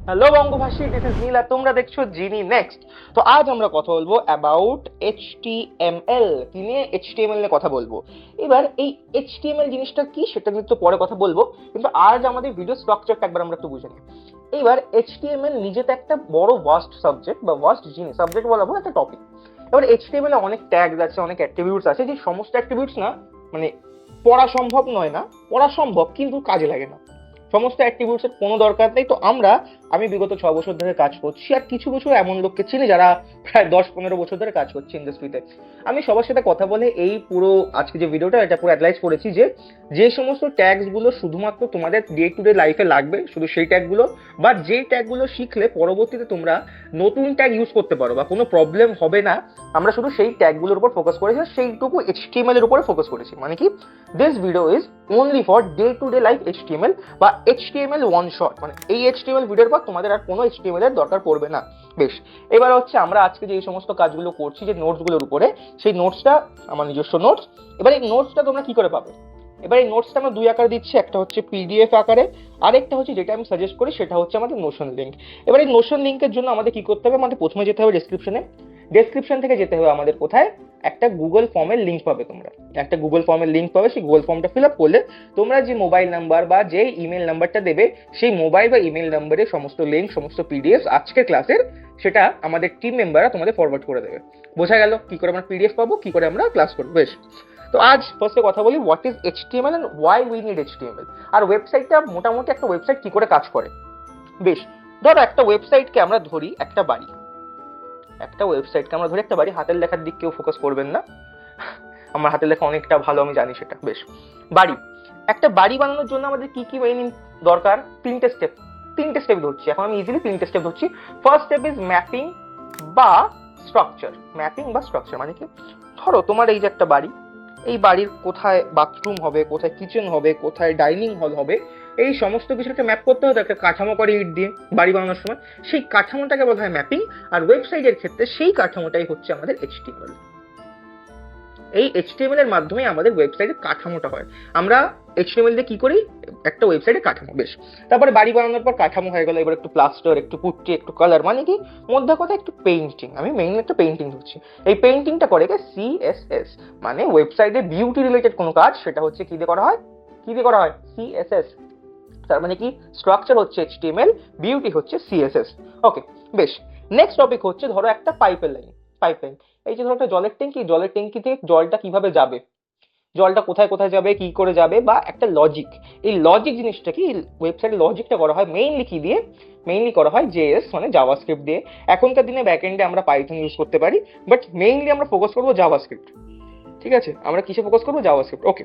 Hello বঙ্গভাষী, this is নীলা, তোমরা দেখছো জিনি next. তো আজ আমরা কথা বলবো অ্যাবাউট এইচটিএমএল। কি নিয়ে? এইচটিএমএল নিয়ে কথা বলবো। এবার এই এইচটিএমএল জিনিসটা কি সেটা নিয়ে তো পরে কথা বলবো, কিন্তু আজ আমাদের ভিডিও স্ট্রাকচারটা একবার আমরা একটু বুঝে নিই। এবার এইচটিএমএল নিজেতে একটা বড় ওয়াস্ট সাবজেক্ট বা ওয়াস্ট জিনিস, সাবজেক্ট বলাবো একটা টপিক। এবার এইচটিএমএল এ অনেক ট্যাগস আছে, অনেক অ্যাট্রিবিউটস আছে, যে সমস্ত অ্যাট্রিবিউটস না মানে পড়া সম্ভব নয় না, পড়া সম্ভব কিন্তু কাজে লাগে না। সমস্ত অ্যাট্রিবিউটস এর কোনো দরকার নেই। তো আমি বিগত 6 বছর ধরে কাজ করছি, আর কিছু কিছু এমন লোককে চিনি যারা প্রায় 10-15 বছর ধরে কাজ করছে ইন্ডাস্ট্রিতে। আমি সবার সাথে কথা বলে এই পুরো আজকে যে ভিডিওটা এটা পুরো অ্যানালাইজ করেছি যে যে সমস্ত ট্যাগস গুলো শুধুমাত্র তোমাদের ডে টু ডে লাইফে লাগবে, শুধু সেই ট্যাগগুলো, বা যেই ট্যাগগুলো শিখলে পরবর্তীতে তোমরা নতুন ট্যাগ ইউজ করতে পারো বা কোনো প্রবলেম হবে না, আমরা শুধু সেই ট্যাগগুলোর উপর ফোকাস করেছি, সেইটুকু এইচটিএমএল এর উপরে ফোকাস করেছি। মানে কি, this video is only for day to day life HTML বা এইচটিএমএল ওয়ান শট। মানে এই এইচটিএমএল ভিডিওর পর তোমাদের আর কোনো এইচটিএমএল এর দরকার পড়বে না। বেশ, এবার হচ্ছে আমরা আজকে যে সমস্ত কাজগুলো করছি যে নোটসগুলোর উপরে, সেই নোটসটা আমার নিজস্ব নোটস। এবার এই নোটসটা তোমরা কি করে পাবে? এবার এই নোটসটা আমরা দুই আকারে দিচ্ছি, একটা হচ্ছে পিডিএফ আকারে, আরেকটা হচ্ছে যেটা আমি সাজেস্ট করি সেটা হচ্ছে আমাদের নোশন লিঙ্ক। এবার এই নোশন লিঙ্কের জন্য আমাদের কি করতে হবে? আমাদের প্রথমে যেতে হবে ডেসক্রিপশনে, ডেসক্রিপশন থেকে যেতে হবে আমাদের কোথায়, একটা গুগল ফর্মের লিঙ্ক পাবে। তোমরা একটা গুগল ফর্মের লিঙ্ক পাবে, সেই গুগল ফর্মটা ফিল আপ করলে তোমরা যে মোবাইল নাম্বার বা যে ইমেল নাম্বারটা দেবে, সেই মোবাইল বা ইমেল নাম্বারে সমস্ত লিঙ্ক, সমস্ত পিডিএফ আজকের ক্লাসের, সেটা আমাদের টিম মেম্বাররা তোমাদের ফরওয়ার্ড করে দেবে। বোঝা গেল কি করে আমরা পিডিএফ পাবো, কি করে আমরা ক্লাস করবো। বেশ, তো আজ ফার্স্টে কথা বলি what is HTML and why we need HTML, আর ওয়েবসাইটটা মোটামুটি একটা ওয়েবসাইট কি করে কাজ করে। বেশ, ধরো একটা ওয়েবসাইটকে আমরা ধরি একটা বাড়ি, একটা ওয়েবসাইটকে আমরা ধরি একটা বাড়ি। হাতের লেখার দিক কেউ ফোকাস করবেন না, আমার হাতের লেখা অনেকটা ভালো, আমি জানি সেটা। বেশ, বাড়ি, একটা বাড়ি বানানোর জন্য আমাদের কি কি মেইন দরকার? তিনটে স্টেপ ধরছি এখন, আমি ইজিলি 3টে স্টেপ ধরছি। ফার্স্ট স্টেপ ইজ ম্যাপিং বা স্ট্রাকচার। ম্যাপিং বা স্ট্রাকচার মানে কি, ধরো তোমার এই যে একটা বাড়ি, এই বাড়ির কোথায় বাথরুম হবে, কোথায় কিচেন হবে, কোথায় ডাইনিং হল হবে, এই সমস্ত কিছুকে ম্যাপ করতে হতো একটা কাঠামো করে ইট দিয়ে বাড়ি বানানোর সময়। সেই কাঠামোটাকে বলা হয় ম্যাপিং, আর ওয়েবসাইটের ক্ষেত্রে সেই কাঠামোটাই হচ্ছে আমাদের এইচটিএমএল। এই এইচটিএমএল এর মাধ্যমে আমাদের ওয়েবসাইটের কাঠামোটা হয়। আমরা এইচটিএমএল দিয়ে কি করি? একটা ওয়েবসাইটের কাঠামো। বেশ, তারপরে বাড়ি বানানোর পর কাঠামো হয়ে গেল, এবার একটু প্লাস্টার, একটু পুট্টি, একটু কালার, মানে কি মধ্যে কথা একটু পেইন্টিং। আমি মেইনলি একটা পেইন্টিং ধরছি। এই পেইন্টিংটা করে কে? সিএসএস, মানে ওয়েবসাইটে বিউটি রিলেটেড কোনো কাজ, সেটা হচ্ছে কি দিয়ে করা হয়? কি দিয়ে করা হয়? সিএসএস। তার মানে কি, স্ট্রাকচার হচ্ছে এইচটিএমএল, বিউটি হচ্ছে সিএসএস। ওকে, বেশ। নেক্সট টপিক হচ্ছে ধরো একটা পাইপের লাইন। পাইপলাইন, এই যে ধরো একটা জলের ট্যাঙ্কি, জলের ট্যাঙ্কিতে জলটা কিভাবে যাবে, জলটা কোথায় কোথায় যাবে, কি করে যাবে, বা একটা লজিক। এই লজিক জিনিসটা কি, ওয়েবসাইটে লজিকটা করা হয় মেইনলি কি দিয়ে? মেইনলি করা হয় জেএস মানে জাভাস্ক্রিপ্ট দিয়ে। এখনকার দিনে ব্যাকএন্ডে আমরা পাইথন ইউজ করতে পারি, বাট মেইনলি আমরা ফোকাস করবো জাভাস্ক্রিপ্ট। ঠিক আছে, আমরা কিসে ফোকাস করবো? জাভাস্ক্রিপ্ট। ওকে,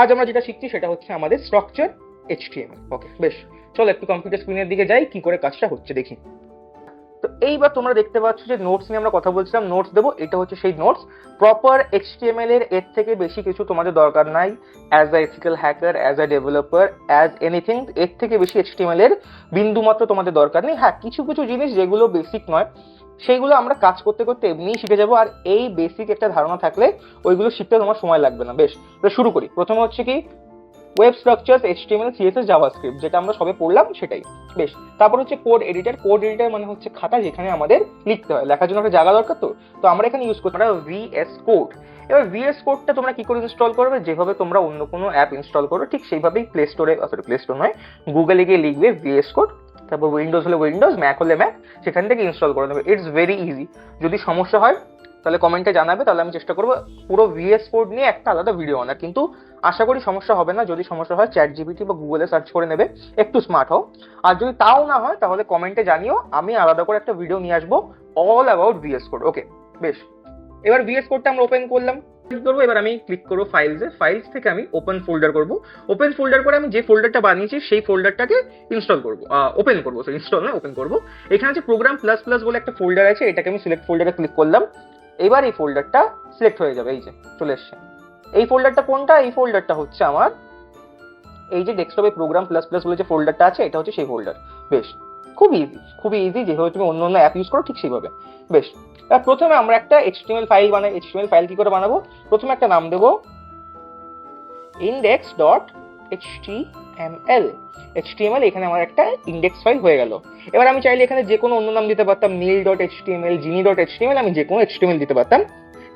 আজ আমরা যেটা শিখছি সেটা হচ্ছে আমাদের স্ট্রাকচার এইচটিএমএল। ওকে, বেশ, চলো একটু কম্পিউটার স্ক্রিনের দিকে যাই, কি করে কাজটা হচ্ছে দেখি। তো এইবার তোমরা দেখতে পাচ্ছ যে নোটস নিয়ে আমরা কথা বলছিলাম, নোটস দেবো, এটা হচ্ছে সেই নোটস। প্রপার এইচটিএমএল এর থেকে বেশি কিছু তোমাদের দরকার নাই। As a ethical hacker, as a developer, as anything, এর থেকে বেশি এইচটিএমএল এর বিন্দু মাত্র তোমাদের দরকার নেই। হ্যাঁ, কিছু কিছু জিনিস যেগুলো বেসিক নয়, সেইগুলো আমরা কাজ করতে করতে এমনিই শিখে যাবো, আর এই বেসিক একটা ধারণা থাকলে ওইগুলো শিখতে তোমার সময় লাগবে না। বেশ, শুরু করি। প্রথমে হচ্ছে কি, web structures, HTML, CSS, JavaScript, যেটা আমরা সবে পড়লাম সেটাই। বেশ, তারপর হচ্ছে কোড এডিটর। কোড এডিটর মানে হচ্ছে খাতা, যেখানে আমাদের লিখতে হয়, লেখার জন্য একটা জায়গা দরকার। তো আমরা এখানে ইউজ করতে পারি ভিএস কোড। এবার ভিএস কোডটা তোমরা কি করে ইনস্টল করবে? যেভাবে তোমরা অন্য কোনো অ্যাপ ইনস্টল করো ঠিক সেইভাবেই প্লে স্টোর নয়, গুগলে গিয়ে লিখবে ভিএস কোড, তারপর উইন্ডোজ হলে উইন্ডোজ, ম্যাক হলে ম্যাক, সেখান থেকে ইনস্টল করে নেবে। It's very easy. যদি সমস্যা হয় তাহলে কমেন্টে জানাবে, তাহলে আমি চেষ্টা করবো পুরো ভিএস কোড নিয়ে একটা আলাদা ভিডিও আনার। কিন্তু আশা করি সমস্যা হবে না। যদি সমস্যা হয় চ্যাট জিপিটি বা গুগলে সার্চ করে নেবে, একটু স্মার্ট হও। আর যদি তাও না হয় তাহলে কমেন্টে জানিও, আমি আলাদা করে একটা ভিডিও নিয়ে আসবো অল অ্যাবাউট ভিএস কোড। ওকে, বেশ, এবার ভিএস কোডটা আমরা ওপেন করলাম। করবো, এবার আমি ক্লিক করবো ফাইলসে, ফাইলস থেকে আমি ওপেন ফোল্ডার করবো। ওপেন ফোল্ডার করে আমি যে ফোল্ডারটা বানিয়েছি সেই ফোল্ডারটাকে ইনস্টল করবো, ওপেন করবো, সরি ইনস্টল নয়, ওপেন করবো। এখানে যে প্রোগ্রাম প্লাস প্লাস বলে একটা ফোল্ডার আছে, এটাকে আমি সিলেক্ট ফোল্ডারে ক্লিক করলাম। এবার এই ফোল্ডারটা সিলেক্ট হয়ে যাবে, এই যে চলে এসছে। এই ফোল্ডারটা কোনটা? এই ফোল্ডারটা হচ্ছে আমার এই যে ডেস্কটপে প্রোগ্রাম প্লাস প্লাস বলে যে ফোল্ডারটা আছে, এটা হচ্ছে সেই ফোল্ডার। বেশ, খুবই ইজি, যেভাবে তুমি অন্য অন্য অ্যাপ ইউজ করো ঠিক সেইভাবে। বেশ, এবার প্রথমে আমরা একটা এইচটিএমএল ফাইল বানাই। এইচটিএমএল ফাইল কি করে বানাবো? প্রথমে একটা নাম দেবো index.html। HTML HTML এখানে আমার একটা ইন্ডেক্স ফাইল হয়ে গেল। এবার আমি চাইলে এখানে যে কোনো অন্য নাম দিতে পারতাম, নীল.html, জিনি.html, আমি যে কোনো HTML দিতে পারতাম।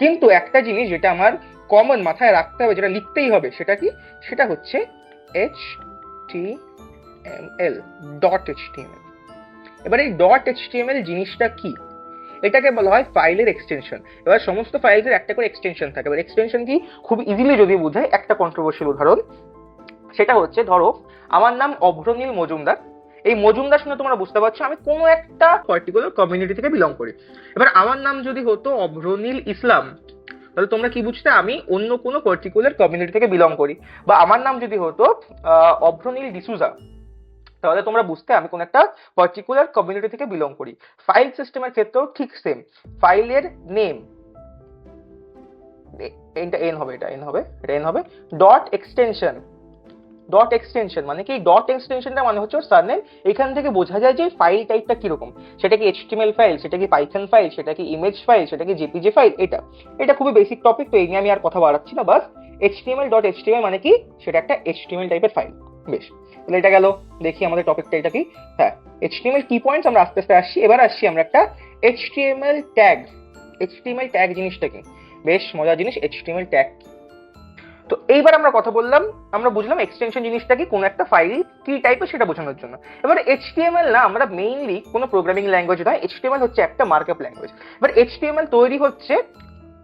কিন্তু একটা জিনিস যেটা আমার কমন মাথায় রাখতে হবে, যেটা লিখতেই হবে, সেটা কি? সেটা হচ্ছে HTML, .html। এবার এই .html জিনিসটা কি? এটাকে বলা হয় ফাইলের এক্সটেনশন। এবার সমস্ত ফাইলের একটা করে এক্সটেনশন থাকে। এবার এক্সটেনশন কি খুব ইজিলি যদি বোঝায়, একটা কন্ট্রোভার্সিয়াল উদাহরণ, সেটা হচ্ছে ধরো আমার নাম অভ্রনীল মজুমদার। এই মজুমদার শুনে তোমরা বুঝতে পারছো আমি কোনো একটা পার্টিকুলার কমিউনিটি থেকে বিলং করি। এবার আমার নাম যদি হতো অভ্রনীল ইসলাম, তাহলে তোমরা কি বুঝতে আমি অন্য কোনো পার্টিকুলার কমিউনিটি থেকে বিলং করি। বা আমার নাম যদি হতো অভ্রনীল ডিসুজা, তাহলে তোমরা বুঝতে আমি কোন একটা পার্টিকুলার কমিউনিটি থেকে বিলং করি। ফাইল সিস্টেমের ক্ষেত্রেও ঠিক সেম। ফাইলের নেম, এটা এন হবে, এটা এন হবে, এটা এন হবে। ডট এক্সটেনশন মানে কি? ডট এক্সটেনশনটা মানে হচ্ছে সারনেম। এখান থেকে বোঝা যায় যে ফাইল টাইপটা কিরকম। সেটা কি HTML ফাইল, সেটা কি পাইথন ফাইল, সেটা কি ইমেজ ফাইল, সেটা কি জেপিজি ফাইল। এটা খুবই বেসিক টপিক, তো এই নিয়ে আমি আর কথা বাড়াচ্ছি না। বাস HTML.html মানে কি? সেটা একটা HTML টাইপের ফাইল। বেশ, তাহলে এটা গেল। দেখি আমাদের টপিকটা এটা কি। হ্যাঁ, HTML কি পয়েন্টস আমরা আস্তে আস্তে আসছি। এবার আসছি আমরা একটা HTML ট্যাগ। HTML ট্যাগ জিনিসটা কি? বেশ মজার জিনিস HTML ট্যাগ। তো এইবার আমরা কথা বললাম, আমরা বুঝলাম এক্সটেনশন জিনিসটা কি, কোন একটা ফাইল কি টাইপের সেটা বোঝানোর জন্য। এবার HTML না, আমরা মেইনলি কোনো প্রোগ্রামিং ল্যাঙ্গুয়েজ নয়, HTML হচ্ছে একটা মার্কআপ ল্যাঙ্গুয়েজ। এবার HTML তৈরি হচ্ছে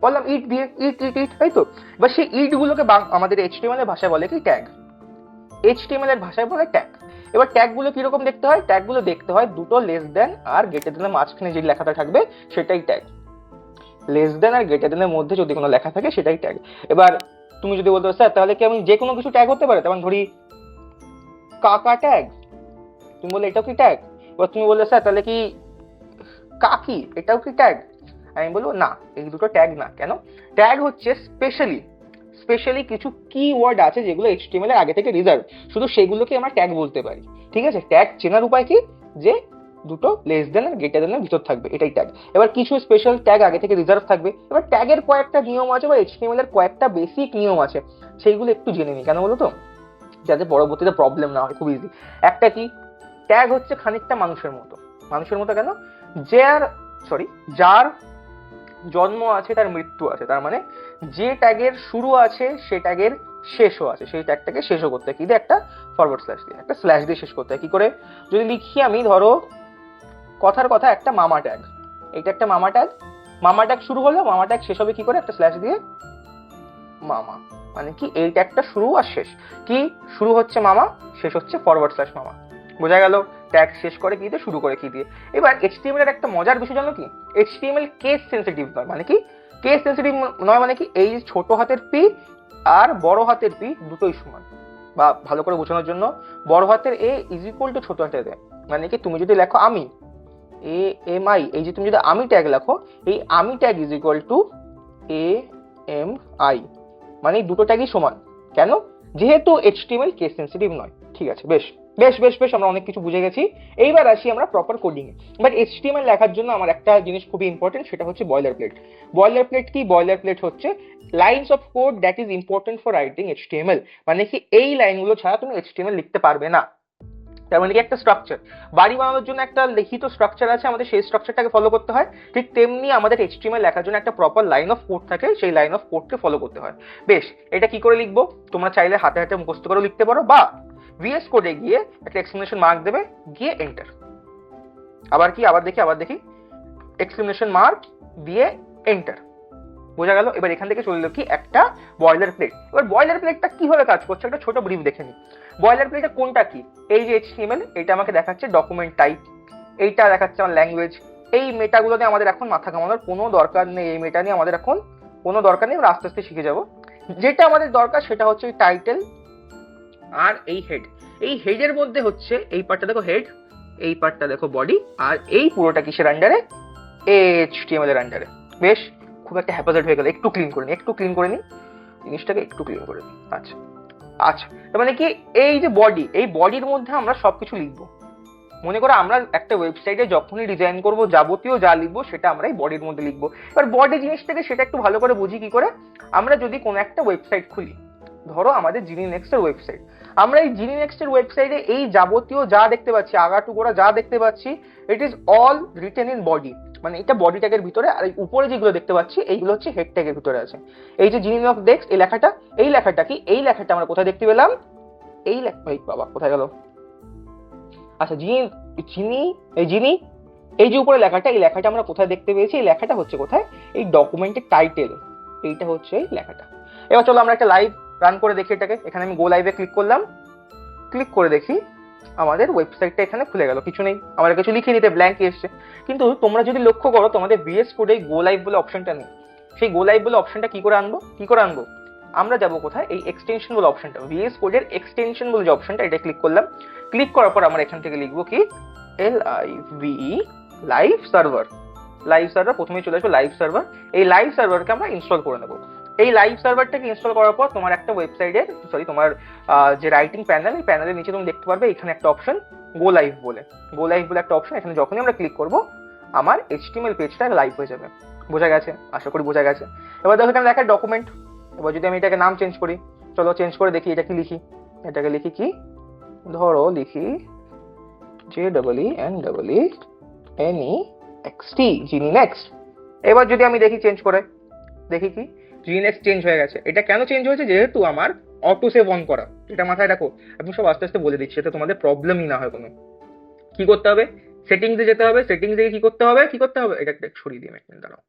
বললাম ইট দিয়ে, ইট, তাই তো। এবার সেই ইট গুলোকে আমাদের HTML এর ভাষায় বলে কি? ট্যাগ। HTML এর ভাষায় বলে ট্যাগ। এবার ট্যাগ গুলো কিরকম দেখতে হয়? ট্যাগ গুলো দেখতে হয় দুটো লেস দেন আর গ্রেটার দেনের মাঝখানে যে লেখাটা থাকবে সেটাই ট্যাগ। লেস দেন আর গ্রেটার দেনের মধ্যে যদি কোনো লেখা থাকে সেটাই ট্যাগ। এবার তুমি যদি বলতে স্যার তাহলে কি আমি যে কোনো কিছু ট্যাগ হতে পারে, তেমন ধরি কাকা ট্যাগ, তুমি বললে এটাও কি ট্যাগ? এবার তুমি বললে স্যার তাহলে কি কাকি, এটাও কি ট্যাগ? আমি বলবো না, এই দুটো ট্যাগ না। কেন? ট্যাগ হচ্ছে স্পেশালি কিছু কিওয়ার্ড আছে যেগুলো HTML এর আগে থেকে রিজার্ভ, শুধু সেগুলোকে আমরা ট্যাগ বলতে পারি। ঠিক আছে? ট্যাগ চেনার উপায় কি? যে দুটো লেস দেন আর গ্রেটার দেনের ভিতর থাকবে, এটাই ট্যাগ। এবার কিছু স্পেশাল ট্যাগ আগে থেকে রিজার্ভ থাকবে। এবার ট্যাগের কয়েকটা নিয়ম আছে বা HTML এর কয়েকটা বেসিক নিয়ম আছে, সেইগুলো একটু জেনে নিই। কেন বলো তো? যাতে পরবর্তীতে প্রবলেম না হয়, খুব ইজি। একটা কি, ট্যাগ হচ্ছে খানিকটা মানুষের মতো। মানুষের মতো কেন? যার জন্ম আছে তার মৃত্যু আছে, তার মানে যে ট্যাগের শুরু আছে সে ট্যাগের শেষও আছে। সেই ট্যাগটাকে শেষও করতে হয় কি দিয়ে? একটা ফরওয়ার্ড স্ল্যাশ দিয়ে, একটা স্ল্যাশ দিয়ে শেষ করতে হয়। কি করে? যদি লিখি আমি, ধরো কথার কথা একটা মামা ট্যাগ, এটা একটা মামা ট্যাগ। মামা ট্যাগ শুরু হলো, মামা ট্যাগ শেষ হবে কি করে? একটা স্ল্যাশ দিয়ে মামা। মানে কি? এই ট্যাগটা শুরু আর শেষ। কি শুরু হচ্ছে মামা, শেষ হচ্ছে ফরওয়ার্ড স্ল্যাশ মামা। বোঝা গেল? ট্যাগ শেষ করে কি দিয়ে, শুরু করে কি দিয়ে। এবার HTML এর একটা মজার বিষয় জানো কি? HTML কেস সেন্সিটিভ নয়। মানে কি কেস সেন্সিটিভ নয়? মানে কি এই ছোট হাতের পি আর বড় হাতের পি দুটোই সমান। বা ভালো করে বোঝানোর জন্য, বড় হাতের A ইজ ইকুয়াল টু ছোট হাতের A। মানে কি তুমি যদি লেখো আমি, AMI, এই যে তুমি যদি আমি ট্যাগ লেখো, এই আমি tag is equal two AMI, মানে দুটো ট্যাগই সমান। কেন? যেহেতু HTML কেস সেন্সিটিভ নয়। ঠিক আছে, বেশ বেশ বেশ বেশ আমরা অনেক কিছু বুঝে গেছি। এইবার আসি আমরা proper coding A. But HTML লেখার জন্য আমার একটা জিনিস খুবই ইম্পর্টেন্ট, সেটা হচ্ছে বয়লার প্লেট। বয়লার প্লেট কি? বয়লার প্লেট হচ্ছে lines of code that is important for writing HTML। মানে কি এই লাইনগুলো ছাড়া তুমি HTML লিখতে পারবে না। তার মানে কি একটা স্ট্রাকচার, বাড়ি বানানোর জন্য একটা লিখিত স্ট্রাকচার আছে, আমাদের সেই স্ট্রাকচারটাকে ফলো করতে হয়। ঠিক তেমনি আমাদের HTML লেখার জন্য একটা প্রপার লাইন অফ কোড থাকে, সেই লাইন অফ কোডকে ফলো করতে হয়। বেশ, এটা কি করে লিখবো? তোমরা চাইলে হাতে হাতে মুখস্থ করে লিখতে পারো, বা VS কোডে গিয়ে একটা এক্সক্লেমেশন মার্ক দেবে, গিয়ে এন্টার। আবার দেখি এক্সক্লেমেশন মার্ক দিয়ে এন্টার। বোঝা গেল? এবার এখান থেকে চলে এলো কি একটা বয়লার প্লেট। এবার বয়লার প্লেটটা কিভাবে কাজ করছে একটা ছোট ব্রিফ দেখে নিই। বয়লার প্লেটে কোনটা কি? এই যে HTML, এটা আমাকে দেখাচ্ছে ডকুমেন্ট টাইপ, এইটা দেখাচ্ছে আমার ল্যাঙ্গুয়েজ। এই মেটাগুলো নিয়ে আমাদের এখন মাথা ঘামানোর কোনো দরকার নেই। এই মেটা নিয়ে আমাদের এখন কোনো দরকার নেই, আমরা আস্তে আস্তে শিখে যাব। যেটা আমাদের দরকার সেটা হচ্ছে ওই টাইটেল আর এই হেড। এই হেডের মধ্যে হচ্ছে এই পার্টটা দেখো হেড, এই পার্টটা দেখো বডি, আর এই পুরোটা কিসের আন্ডারে? HTML এর আন্ডারে। বেশ, খুব একটা হ্যাপাজার্ড হয়ে গেল, একটু ক্লিন করে নিই জিনিসটাকে, একটু ক্লিন করে নিই। আচ্ছা, তার মানে কি এই যে বডি, এই বডির মধ্যে আমরা সবকিছু লিখবো। মনে করো আমরা একটা ওয়েবসাইটে যখনই ডিজাইন করব, যাবতীয় যা লিখবো সেটা আমরা এই বডির মধ্যে লিখবো। এবার বডি জিনিসটাকে সেটা একটু ভালো করে বুঝি কি করে। আমরা যদি কোনো একটা ওয়েবসাইট খুলি, ধরো আমাদের জিনি নেক্সট এর ওয়েবসাইট, আমরা এই জিনি নেক্সটের ওয়েবসাইটে এই যাবতীয় যা দেখতে পাচ্ছি, আগাটুকোরা যা দেখতে পাচ্ছি, it is all written in body, মানে এটা বডি ট্যাগের ভিতরে, আর এই উপরে যেগুলো দেখতে পাচ্ছি এইগুলো হচ্ছে হেড ট্যাগের ভিতরে আছে। এই যে জিনি অফ ডেস্ক এই লেখাটা, এই লেখাটা কি, এই লেখাটা আমরা কোথায় দেখতে পেলাম, এই লেখা, এই বাবা কোথায় গেল, আচ্ছা জিনি, জিনি, এই জিনি, এই যে উপরে লেখাটা, এই লেখাটা আমরা কোথায় দেখতে পেয়েছি, এই লেখাটা হচ্ছে কোথায়, এই ডকুমেন্টের টাইটেল, এইটা হচ্ছে এই লেখাটা। এবার চলো আমরা একটা লাইভ রান করে দেখি এটাকে। এখানে আমি গো লাইভে ক্লিক করলাম, ক্লিক করে দেখি আমাদের ওয়েবসাইটটা এখানে খুলে গেল, কিছু নেই, আমরা কিছু লিখে নিতে ব্ল্যাঙ্ক এসছে। কিন্তু তোমরা যদি লক্ষ্য করো তোমাদের ভিএস কোডে গো লাইভ বলে অপশনটা নেই। সেই গো লাইভ বলে অপশনটা কি করে আনবো, কি করে আনবো, আমরা যাবো কোথায়, এই এক্সটেনশন বলে অপশনটা, ভিএস কোডের এক্সটেনশন বলে যে অপশনটা, এটা ক্লিক করলাম। ক্লিক করার পর আমরা এখান থেকে লিখবো কি LIVE, live server. Live server প্রথমেই চলে আসবে, লাইভ সার্ভার। এই লাইভ সার্ভারকে আমরা ইনস্টল করে নেবো। এই লাইভ সার্ভারটাকে ইনস্টল করার পর তোমার একটা ওয়েবসাইটের, সরি তোমার যে রাইটিং প্যানেল, এই প্যানেলের নিচে তুমি দেখতে পারবে এখানে একটা অপশন গো লাইভ বলে, গো লাইভ বলে একটা অপশন। এখানে যখনই আমরা ক্লিক করবো আমার HTML পেজটা লাইভ হয়ে যাবে। বোঝা গেছে, আশা করি বোঝা গেছে। এবার দেখো এখানে দেখা ডকুমেন্ট। এবার যদি আমি এটাকে নাম চেঞ্জ করি, চলো চেঞ্জ করে দেখি এটা কি লিখি। এটাকে লিখি কি, ধরো লিখি JEENEXT, জিনি নেক্সট। এবার যদি আমি দেখি চেঞ্জ করে, দেখি কি জিনি নেক্সট চেঞ্জ হয়ে গেছে। এটা কেন চেঞ্জ হয়েছে, যেহেতু আমার অটো সেভ অন করা, এটা মাথায় রাখো। আমি সব আস্তে আস্তে বলে দিচ্ছি, এটা তোমাদের প্রবলেমই না হয় কোনো। কি করতে হবে, সেটিংসে যেতে হবে। সেটিংসে কি করতে হবে, কি করতে হবে, এটা সরিয়ে দিই একদিন, দাঁড়াও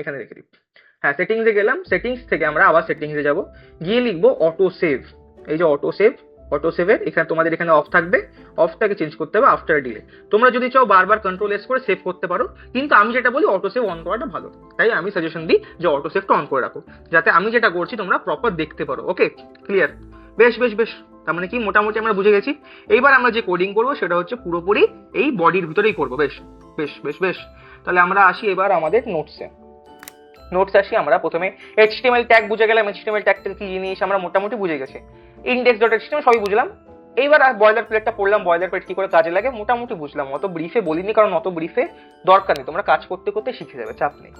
এখানে রেখে দিই। হ্যাঁ, সেটিংসে গেলাম, সেটিংস থেকে আমরা আবার সেটিংসে যাব, গিয়ে লিখবো অটো সেভ। এই যে অটো সেভ, অটো সেভের এখানে তোমাদের এখানে অফ থাকবে, অফটাকে চেঞ্জ করতে হবে আফটার ডিলে। তোমরা যদি চাও বারবার কন্ট্রোল এস করে সেভ করতে পারো, কিন্তু আমি যেটা বলি অটো সেভ অন করাটা ভালো, তাই আমি সাজেশন দিই যে অটো সেভটা অন করে রাখো, যাতে আমি যেটা করছি তোমরা প্রপার দেখতে পারো। ওকে, ক্লিয়ার? বেশ বেশ বেশ, তার মানে কি মোটামুটি আমরা বুঝে গেছি। এইবার আমরা যে কোডিং করবো সেটা হচ্ছে পুরোপুরি এই বডির ভিতরেই করবো। বেশ বেশ বেশ বেশ, তাহলে আমরা আসি এবার আমাদের নোটসে। নোটস আসি আমরা প্রথমে। HTML ট্যাগ বুঝে গেলাম, HTML ট্যাগটা কি জিনিস আমরা মোটামুটি বুঝে গেছি। index.html সবই বুঝলাম। এইবার বয়লার প্লেটটা পড়লাম, বয়লার প্লেট কি করে কাজে লাগে মোটামুটি বুঝলাম। অত ব্রিফে বলিনি, কারণ অত ব্রিফে দরকার নেই, তোমরা কাজ করতে করতে শিখে যাবে, চাপ নেই।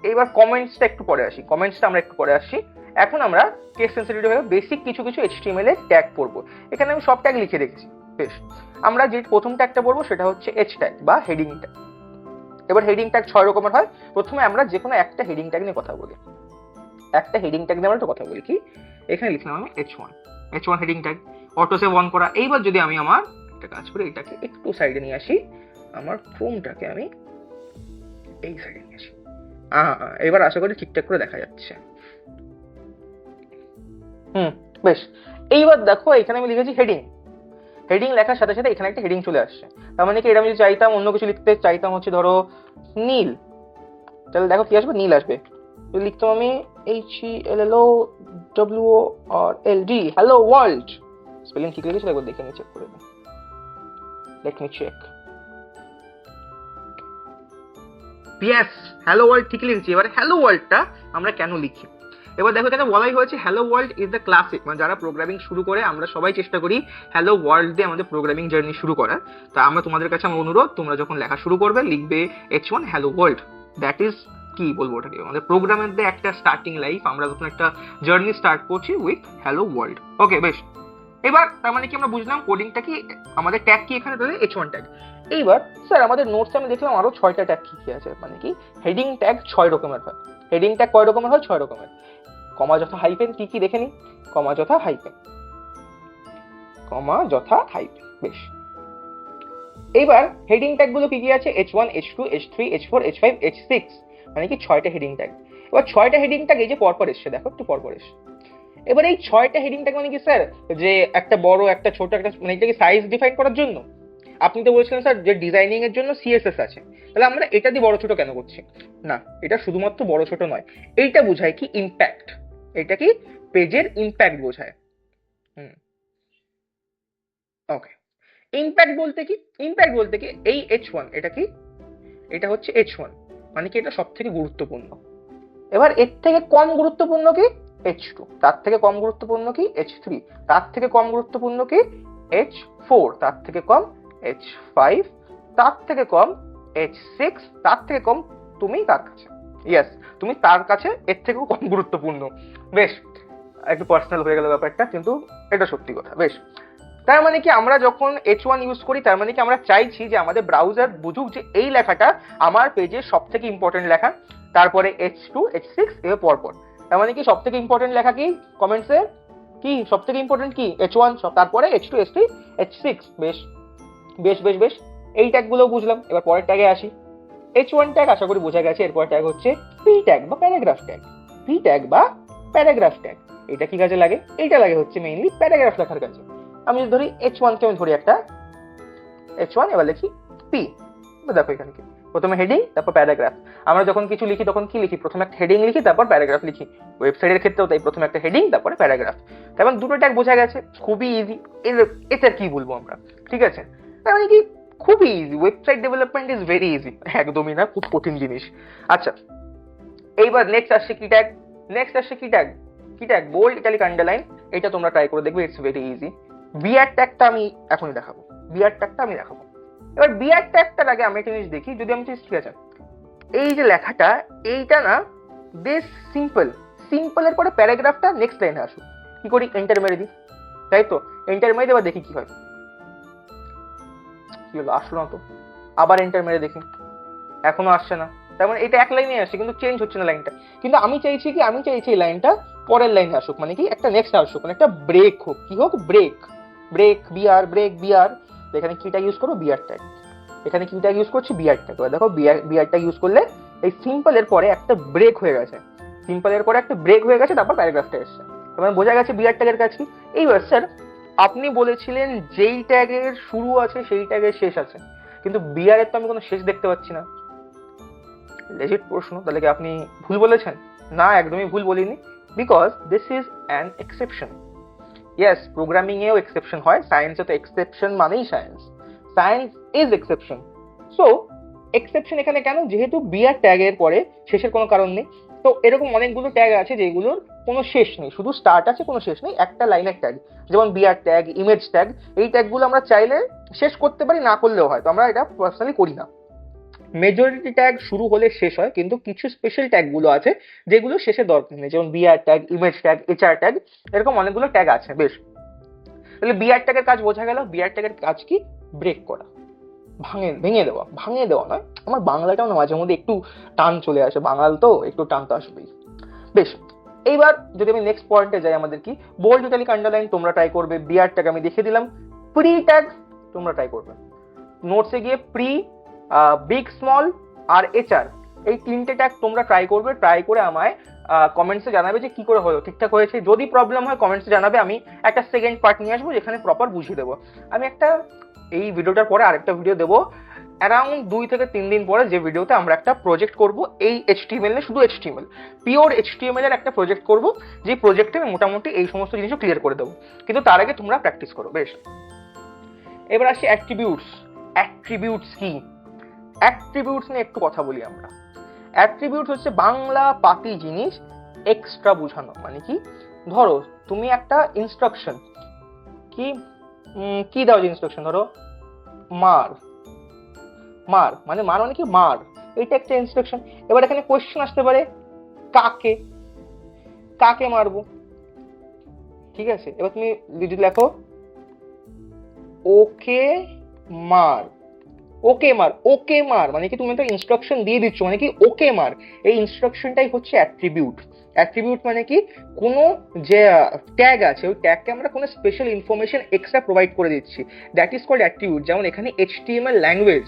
এইবার কমেন্টসটা একটু পরে আসি, কমেন্টসটা আমরা একটু পরে আসি। এখন আমরা কেস সেনসিটিভ হয়ে বেসিক কিছু কিছু HTML এর ট্যাগ পড়বো। এখানে আমি সব ট্যাগ লিখে রেখেছি। বেশ, আমরা যে প্রথম ট্যাগটা পড়বো সেটা হচ্ছে H ট্যাগ বা হেডিং ট্যাগ। এবার হেডিং ট্যাগ 6 রকমের হয়। প্রথমে আমরা যে কোনো একটা হেডিং ট্যাগ নিয়ে কথা বলি, একটা হেডিং ট্যাগ নিয়ে আমরা একটা কথা বলি। কি, এখানে লিখলাম আমি H1 heading tag, auto save on করা। এইবার যদি আমি আমার একটা কাজ করি, এটাকে একটু সাইডে নিয়ে আসি, আমার ক্রোমটাকে আমি এই সাইডে নিয়ে আসি। এবার আশা করি ঠিকঠাক করে দেখা যাচ্ছে। বেশ, এইবার দেখো এখানে আমি লিখেছি হেডিং। হেডিং লেখার সাথে সাথে এখানে একটা হেডিং চলে আসছে। তার মানে কি, এটা আমি যদি চাইতাম অন্য কিছু লিখতে চাইতাম, হচ্ছে ধরো নীল, তাহলে দেখো কি আসবে, নীল আসবে। লিখতাম আমি HELLOWORLD, হ্যালো ওয়ার্ল্ড। স্পেলিং ঠিক লিখেছি, একবার দেখে নি, চেক করে নি, let me check. Yes, hello world ঠিক লিখেছি। এবারে হ্যালো ওয়ার্ল্ডটা আমরা কেন লিখি, এবার দেখো এখানে বলাই হয়েছে hello world is the classic, মানে যারা প্রোগ্রামিং শুরু করে আমরা সবাই চেষ্টা করি হ্যালো ওয়ার্ল্ড দিয়ে আমাদের প্রোগ্রামিং জার্নি শুরু করার। তা আমরা তোমাদের কাছে আমার অনুরোধ, তোমরা যখন লেখা শুরু করবে লিখবে H1 hello world. That is কি বলবো, ওটাকে আমাদের প্রোগ্রামের দিয়ে একটা স্টার্টিং লাইফ, আমরা যখন একটা জার্নি স্টার্ট করছি উইথ হ্যালো ওয়ার্ল্ড। ওকে বেশ, এবার তার মানে কি আমরা বুঝলাম কোডিংটা কি, আমাদের ট্যাগ কি এখানে তাহলে H1 ট্যাগ। এইবার স্যার আমাদের নোটসে আমি দেখলাম আরো 6টা ট্যাগ কি কি আছে, মানে কি হেডিং ট্যাগ 6 রকমের হয়। হেডিং ট্যাগ কয় রকমের হয়, 6 রকমের। কমা যথা হাইফেন কি কি দেখে নি, কমা যথা হাইফেন, কমা যথা হাইফেন। বেশ, এইবার হেডিং ট্যাগ গুলো কি কি আছে, H1 H2 H3 H4 H5 H6, মানে কি 6টা হেডিং ট্যাগ। এবার 6টা হেডিং ট্যাগ এই যে পরপর এসছে, দেখো একটু পরপর এসছে। এবার এই 6টা হেডিং ট্যাগ মানে কি স্যার, যে একটা বড় একটা ছোট একটা, মানে এটাকে সাইজ ডিফাইন করার জন্য। আপনি তো বলছিলেন স্যার যে ডিজাইনিং এর জন্য CSS আছে, তাহলে আমরা এটা দিয়ে বড় ছোট কেন করছি না, এটা শুধুমাত্র বড় ছোট নয়, এইটা বোঝায় কি ইম্প্যাক্ট, এটা কি পেজের ইম্প্যাক্ট বোঝায়। ওকে, ইম্প্যাক্ট বলতে কি, ইম্প্যাক্ট বলতে কি এই H1, এটা কি, এটা হচ্ছে H1, মানে কি এটা সব থেকে গুরুত্বপূর্ণ। এবার এর থেকে কম গুরুত্বপূর্ণ কি H2, তার থেকে কম গুরুত্বপূর্ণ কি H3, তার থেকে কম গুরুত্বপূর্ণ কি H4, তার থেকে কম H5, তার থেকে কম H6, তার থেকে কম তুমি তার কাছে, ইয়েস তুমি তার কাছে এর থেকেও কম গুরুত্বপূর্ণ। বেশ, একটু পার্সোনাল হয়ে গেল ব্যাপারটা, কিন্তু এটা সত্যি কথা। বেশ, তার মানে কি আমরা যখন H1 ইউজ করি তার মানে কি আমরা চাইছি যে আমাদের ব্রাউজার বুঝুক যে এই লেখাটা আমার পেজের সব থেকে ইম্পর্টেন্ট লেখা, তারপরে H2 H6 এর পরপর। তার মানে কি সব থেকে ইম্পর্টেন্ট লেখা কি কমেন্টসে, কি সব থেকে ইম্পর্টেন্ট কি H1, তারপরে H2 H3 H6। বেশ বেশ বেশ বেশ, এই ট্যাগগুলো বুঝলাম। এবার পরের ট্যাগে আসি। H1 ট্যাগ আশা করি বোঝা গেছে। এরপর ট্যাগ হচ্ছে পি ট্যাগ বা প্যারাগ্রাফ ট্যাগ। পি ট্যাগ বা প্যারাগ্রাফ ট্যাগ এটা কি কাজে লাগে? এইটা লাগে হচ্ছে মেইনলি প্যারাগ্রাফ লেখার কাজে। আমি যদি ধরি H1 কে আমি ধরি একটা H1, এবার লিখি পি। দেখো এখানে কি প্রথমে হেডিং তারপর প্যারাগ্রাফ। আমরা যখন কিছু লিখি তখন কি লিখি? প্রথমে একটা হেডিং লিখি তারপর প্যারাগ্রাফ লিখি। ওয়েবসাইটের ক্ষেত্রেও তাই, প্রথমে একটা হেডিং তারপরে প্যারাগ্রাফ। তেমন দুটো ট্যাগ বোঝা গেছে, খুবই ইজি। এতে কি বলবো আমরা, ঠিক আছে? তার মানে কি খুবই easy. Website development is very easy, একদমই না খুব কঠিন জিনিস। আচ্ছা, এইবার নেক্সট আসছে কি ট্যাগ? নেক্সট আসছে কি ট্যাগ? কি ট্যাগ? Bold, italic, underline. এটা তোমরা ট্রাই করে দেখবে, ইটস ভেরি ইজি। বিআর ট্যাগটা আমি এখনই দেখাবো। বিআর ট্যাগটা আমি দেখাবো। এবার বিআর ট্যাগটার আগে আমি একটা জিনিস দেখি, যদি আমি ঠিক আছে এই যে লেখাটা এইটা না বেশ সিম্পল। সিম্পলের পরে প্যারাগ্রাফটা নেক্সট লাইনে আসুক। কি করি? এন্টার মেরে দিই, তাই তো? এন্টার মেরে এবার দেখি কি হয়। কি হলো? আসলো না তো। আবার এন্টার মেরে দেখি, এখনো আসছে না। তার মানে এটা এক লাইনে আসছে কিন্তু চেঞ্জ হচ্ছে না লাইনটা। কিন্তু আমি চাইছি কি, আমি চাইছি এই লাইনটা পরের লাইনে আসুক, মানে কি একটা নেক্সট আসুক, মানে একটা ব্রেক হোক। কি হোক? Break. Break BR, break BR. এখানে কিটা ইউজ করবো? BR tag. এখানে কি ট্যাগ ইউজ করছি? BR tag. এবার দেখো বিআর ট্যাগ ইউজ করলে এই সিম্পলের পরে একটা ব্রেক হয়ে গেছে। সিম্পলের পরে একটা ব্রেক হয়ে গেছে, তারপর প্যারাগ্রাফটা এসছে। এবার বোঝা গেছে বিআর ট্যাগের কাজ কি। এইবার স্যার আপনি বলেছিলেন যেই ট্যাগের শুরু আছে সেই ট্যাগের শেষ আছে, কিন্তু বিআর এর তো আমি কোনো শেষ দেখতে পাচ্ছি না। লেজিট প্রশ্ন। তাহলে কি আপনি ভুল বলেছেন? না, একদমই ভুল বলিনি। Because this is an exception. Yes, programming এও এক্সেপশন হয়, সায়েন্সে তো এক্সেপশন মানেই science. Science is exception. So exception এখানে কেন? যেহেতু বিআর ট্যাগের পরে শেষের কোনো কারণ নেই। তো এরকম অনেকগুলো ট্যাগ আছে যেগুলোর কোনো শেষ নেই, শুধু স্টার্ট আছে, কোনো শেষ নেই, একটা লাইনের ট্যাগ। যেমন বিআর ট্যাগ, ইমেজ ট্যাগ, এই ট্যাগগুলো আমরা চাইলে শেষ করতে পারি, না করলেও হয়। তো আমরা এটা পার্সোনালি করি না। মেজরিটি ট্যাগ শুরু হলে শেষ হয়, কিন্তু কিছু স্পেশাল ট্যাগগুলো আছে যেগুলো শেষে দরকার নেই, যেমন BR tag, image tag, HR tag, এরকম অনেকগুলো ট্যাগ আছে। বেশ, তাহলে বিআর ট্যাগের কাজ বোঝা গেল। বিআর ট্যাগের কাজ কি? ব্রেক করা, ভেঙে দেওয়া। ভাঙিয়ে দেওয়া নয়, আমার বাংলাটাও না মাঝে মধ্যে একটু টান চলে আসে, বাঙাল তো একটু টান তো আসবেই। বেশ, এইবার যদি আমি নেক্সট পয়েন্টে যাই, আমাদের কি বোল্ড, ইটালিক, আন্ডারলাইন তোমরা ট্রাই করবে। বিআর ট্যাগ আমি দেখিয়ে দিলাম। প্রি ট্যাগ তোমরা ট্রাই করবে। নোটসে গিয়ে প্রি, বিগ, স্মল আর এইচআর, এই তিনটে ট্যাগ তোমরা ট্রাই করবে। ট্রাই করে আমায় কমেন্টসে জানাবে যে কি করে হলো, ঠিকঠাক হয়েছে। যদি প্রবলেম হয় কমেন্টসে জানাবে, আমি একটা সেকেন্ড পার্ট নিয়ে আসবো যেখানে প্রপার বুঝিয়ে দেবো। আমি একটা এই ভিডিওটার পরে আরেকটা ভিডিও দেবো অ্যারাউন্ড 2 থেকে 3 দিন পরে, যে ভিডিওতে আমরা একটা প্রজেক্ট করব এই HTML এ, শুধু HTML, পিওর HTML এর একটা প্রজেক্ট করব, যে প্রজেক্টে আমি মোটামুটি এই সমস্ত জিনিসও ক্লিয়ার করে দেবো। কিন্তু তার আগে তোমরা প্র্যাকটিস করো। বেশ, এবার আসি অ্যাট্রিবিউটস। অ্যাট্রিবিউটস কি? অ্যাট্রিবিউটস নিয়ে একটু কথা বলি আমরা। অ্যাট্রিবিউটস হচ্ছে বাংলা পাতি জিনিস এক্সট্রা বোঝানো। মানে কি? ধরো তুমি একটা ইনস্ট্রাকশন কি কি দাও যে ইনস্ট্রাকশন, ধরো মার। মার মানে কি? মার, এটা একটা ইনস্ট্রাকশন। এবার এখানে কোয়েশ্চেন আসতে পারে, কাকে? কাকে মারবো? ঠিক আছে, এবার তুমি যদি লেখো ওকে মার। ওকে মার, ওকে মার মানে কি? তুমি একটা ইনস্ট্রাকশন দিয়ে দিচ্ছ, মানে কি ওকে মার। এই ইনস্ট্রাকশনটাই হচ্ছে অ্যাট্রিবিউট। অ্যাট্রিবিউট মানে কি? কোনো যে ট্যাগ আছে ওই ট্যাগকে আমরা কোনো স্পেশাল ইনফরমেশন এক্সট্রা প্রোভাইড করে দিচ্ছি, দ্যাট ইজ কল্ড অ্যাট্রিবিউট। যেমন এখানে HTML ল্যাঙ্গুয়েজ,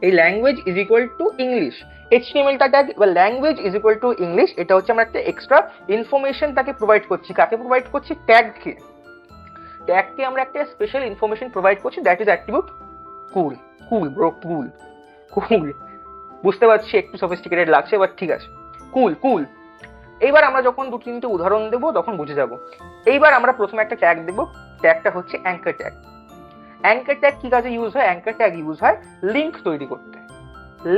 এই language is equal to English. HTML-টা ট্যাগ, এবার language is equal to English. এটা হচ্ছে আমরা একটা এক্সট্রা ইনফরমেশন তাকে প্রোভাইড করছি। কাকে প্রোভাইড করছি? ট্যাগকে। ট্যাগকে আমরা একটা স্পেশাল ইনফরমেশন প্রোভাইড করছি, that is attribute. Cool, cool bro, cool cool. বুঝতে পারছি একটু সফিস্টিকেটেড লাগছে, বাট ঠিক আছে, কুল কুল। এইবার আমরা যখন 2-3টে উদাহরণ দেবো তখন বুঝে যাব। এইবার আমরা প্রথমে একটা ট্যাগ দেবো। ট্যাগটা হচ্ছে অ্যাঙ্কার ট্যাগ। অ্যাঙ্কার ট্যাগ কি কাজে ইউজ হয়? অ্যাঙ্কার ট্যাগ ইউজ হয় লিঙ্ক তৈরি করতে।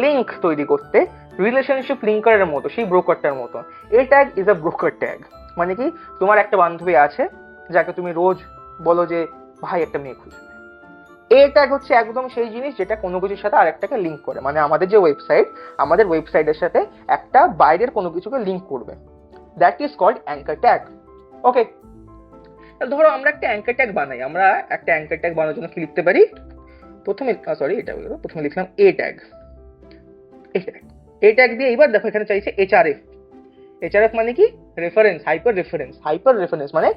লিঙ্ক তৈরি করতে, রিলেশনশিপ লিঙ্কারের মতো, সেই ব্রোকারটার মতো। এই tag is a broker tag. মানে কি? তোমার একটা বান্ধবী আছে যাকে তুমি রোজ বলো যে ভাই একটা মেয়ে খুঁজবে। এই ট্যাগ হচ্ছে একদম সেই জিনিস যেটা কোনো কিছুর সাথে আরেকটাকে লিঙ্ক করে। মানে আমাদের যে ওয়েবসাইট, আমাদের ওয়েবসাইটের সাথে একটা বাইরের কোনো কিছুকে লিঙ্ক করবে, that is called anchor tag. Okay, ধরো আমরা একটা অ্যাঙ্কার ট্যাগ বানাই, আমরা একটা অ্যাঙ্কার ট্যাগ বানানোর জন্য কি লিখতে পারি, প্রথমে সরি এটা প্রথমে লিখলাম এ ট্যাগ, এ ট্যাগ দিয়ে এবার দেখো এখানে চাইছে এইচআরএফ। এইচআরএফ মানে কি, রেফারেন্স, হাইপার রেফারেন্স মানে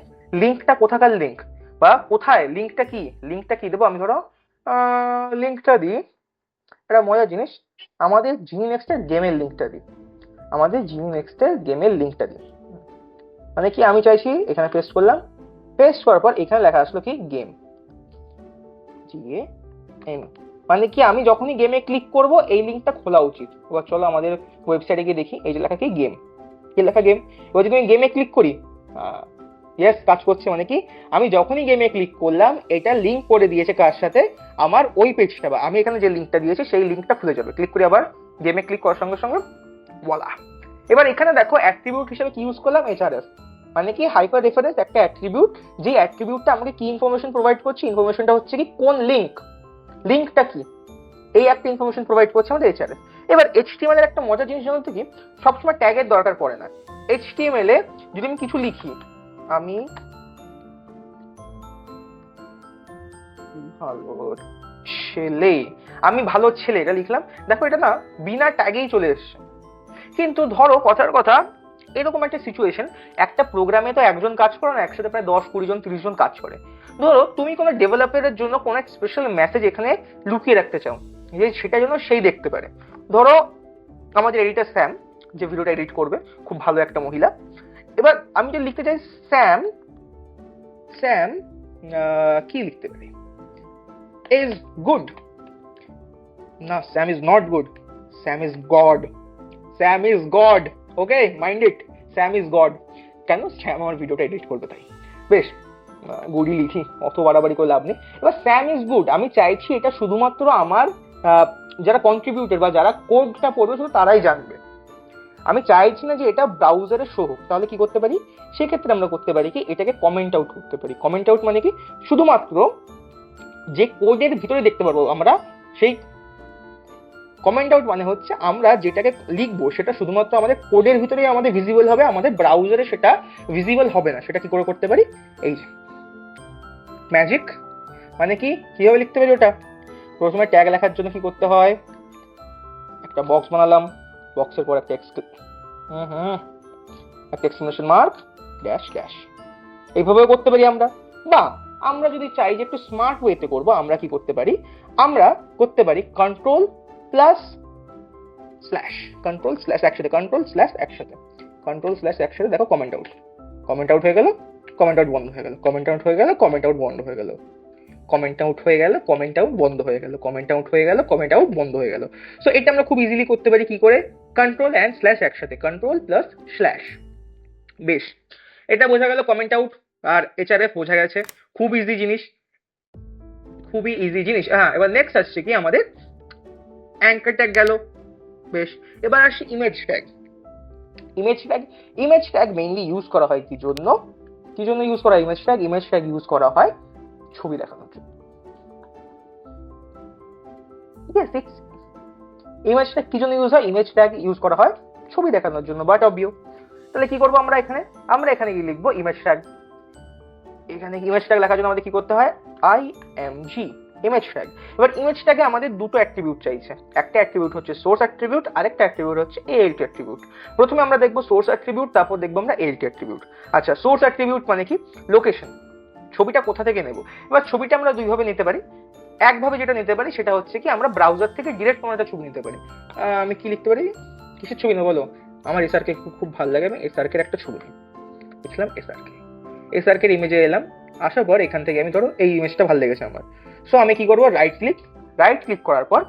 লিঙ্কটা কোথাকার লিঙ্ক বা কোথায় লিঙ্কটা কি, লিঙ্কটা কি দেবো আমি, ধরো লিঙ্কটা দিই, একটা মজার জিনিস, আমাদের জিনি নেক্সটের গেমের লিঙ্কটা দিই, আমাদের জিনি নেক্সটের গেমের লিঙ্কটা দিই, মানে কি আমি চাইছি এখানে পেস্ট করলাম, পেস্ট করার পর এখানে লেখা আসলো কি গেম, GAM, মানে কি আমি যখনই গেমে ক্লিক করব এই লিঙ্কটা খোলা উচিত। এবার চলো আমাদের ওয়েবসাইটে গিয়ে দেখি, এই যে লেখা কি গেম, কি লেখা গেম, এবার যদি আমি গেমে ক্লিক করি, ইয়েস কাজ করছে, মানে কি আমি যখনই গেমে ক্লিক করলাম এটা লিঙ্ক করে দিয়েছে কার সাথে, আমার ওই পেজটা বা আমি এখানে যে লিঙ্কটা দিয়েছি সেই লিঙ্কটা খুলে যাবে, ক্লিক করি আবার গেমে ক্লিক করার সঙ্গে সঙ্গে বলা। এবার এখানে দেখো অ্যাট্রিবিউট হিসেবে কি ইউজ করলাম, এইচআরএফ, মানে কি হাইপার রেফারেন্স একটা অ্যাট্রিবিউট, যে অ্যাট্রিবিউটটা আমাকে কি ইনফরমেশন প্রোভাইড করছে, ইনফরমেশনটা হচ্ছে কি কোন লিঙ্ক, লিঙ্কটা কি, এই একটা ইনফরমেশন প্রোভাইড করছে আমাদের এইচআরএফ। এবার এইচটিএমএল এর একটা মজার জিনিস জানো তো কি, সবসময় ট্যাগের দরকার পড়ে না। এইচটিএমএল এ যদি আমি কিছু লিখি, আমি ভালো ছেলে, আমি ভালো ছেলে এটা লিখলাম, দেখো এটা না বিনা ট্যাগেই চলে এসছে। কিন্তু ধরো কথার কথা এরকম একটা সিচুয়েশন, একটা প্রোগ্রামে তো একজন কাজ করে না, একসাথে প্রায় 10-20 জন 30 জন কাজ করে। ধরো তুমি কোনো ডেভেলপারের জন্য কোনো এক স্পেশাল মেসেজ এখানে লুকিয়ে রাখতে চাও, যে সেটা যেন সেই দেখতে পারে। ধরো আমাদের এডিটর স্যাম, যে ভিডিওটা এডিট করবে, খুব ভালো একটা মহিলা। এবার আমি যদি লিখতে চাই স্যাম, স্যাম কি লিখতে পারি, ইজ গুড, না Sam is not good, Sam is god, Sam is god, okay mind it, Sam is god. কেন, স্যাম আমার ভিডিওটা এডিট করবে তাই, বেশ গুডই লিখি, অত বাড়াবাড়ি করে লাভ নেই। এবার স্যাম ইজ গুড আমি চাইছি এটা শুধুমাত্র আমার যারা কন্ট্রিবিউটেড বা যারা কোডটা পড়বে শুধু তারাই জানবে, আমি চাইছি না যে এটা ব্রাউজারে শো হোক। তাহলে কি করতে পারি, সেক্ষেত্রে আমরা করতে পারি কি, এটাকে কমেন্ট আউট করতে পারি। কমেন্ট আউট মানে কি, শুধুমাত্র যে কোডের ভিতরে দেখতে পারবো আমরা সেই কমেন্ট আউট, মানে হচ্ছে আমরা যেটাকে লিখবো সেটা শুধুমাত্র আমাদের কোডের ভিতরেই আমাদের ভিজিবল হবে, আমাদের ব্রাউজারে সেটা ভিজিবল হবে না। সেটা কি করে করতে পারি, এই যে ম্যাজিক, মানে কি কিভাবে লিখতে পারি ওটা, প্রথমে ট্যাগ লেখার জন্য কি করতে হয়, একটা বক্স বানালাম, বক্সের পর একটা একটা এক্সক্লেমেশন মার্ক, ড্যাশ ড্যাশ, এইভাবেও করতে পারি আমরা। বা আমরা যদি চাই যে একটু স্মার্ট ওয়েতে করবো, আমরা কি করতে পারি, আমরা করতে পারি control plus slash, control slash একসাথে, কন্ট্রোল স্ল্যাশ একসাথে, কন্ট্রোল স্ল্যাশ একসাথে, দেখো কমেন্ট আউট, কমেন্ট আউট হয়ে গেল, কমেন্ট আউট বন্ধ হয়ে গেল, কমেন্ট আউট হয়ে গেল, কমেন্ট আউট বন্ধ হয়ে গেল, কমেন্ট আউট হয়ে গেল, কমেন্ট আউট বন্ধ হয়ে গেল, কমেন্ট আউট হয়ে গেল, কমেন্ট আউট বন্ধ হয়ে গেল। সো এটা আমরা খুব ইজিলি করতে পারি কি করে, কন্ট্রোল অ্যান্ড স্ল্যাশ একসাথে, কন্ট্রোল প্লাস স্ল্যাশ। বেশ, এটা বোঝা গেল কমেন্ট আউট আর এইচআরএফ বোঝা গেছে, খুব ইজি জিনিস, খুবই ইজি জিনিস। হ্যাঁ, এবার নেক্সট আসছে কি আমাদের অ্যাঙ্কার ট্যাগ গেল। বেশ, এবার আসি image tag. Image tag, image tag mainly use করা হয় কি জন্য, কি জন্য ইউজ করা হয় image tag, image tag use করা হয় ছবি দেখানোর জন্য। ইমেজ ট্যাগ কি জন্য ইউজ হয়, ইমেজ ট্যাগ ইউজ করা হয় ছবি দেখানোর জন্য, বাট অবভিয়াস। তাহলে কি করবো আমরা এখানে, আমরা এখানে কি লিখবো, ইমেজ ট্যাগ। এখানে ইমেজ ট্যাগ লেখার জন্য আমাদের কি করতে হয়, IMG, ইমেজ ট্যাগ। এবার ইমেজ ট্যাগে আমাদের দুটো অ্যাট্রিবিউট চাইছে, একটা অ্যাট্রিবিউট হচ্ছে সোর্স অ্যাট্রিবিউট, আরেকটা অ্যাট্রিবিউট হচ্ছে ALT অ্যাট্রিবিউট। প্রথমে আমরা দেখবো সোর্স অ্যাট্রিবিউট, তারপর দেখবো আমরা ALT অ্যাট্রিবিউট। আচ্ছা, সোর্স অ্যাট্রিবিউট মানে কি, লোকেশন, ছবিটা কোথা থেকে নেব। এবার ছবিটা আমরা দুইভাবে নিতে পারি, একভাবে যেটা নিতে পারি সেটা হচ্ছে কি, আমরা ব্রাউজার থেকে ডিরেক্ট কোনো একটা ছবি নিতে পারি। আমি কি লিখতে পারি, কিসের ছবি নেবো বলো, আমার এসআরকে খুব ভালো লাগে, আমি এসআরকের একটা ছবি লিখলাম, এসআরকের ইমেজে এলাম, আসার পর এখান থেকে আমি ধরো এই ইমেজটা ভালো লেগেছে আমার, সো আমি কি করবো, রাইট ক্লিক করার পর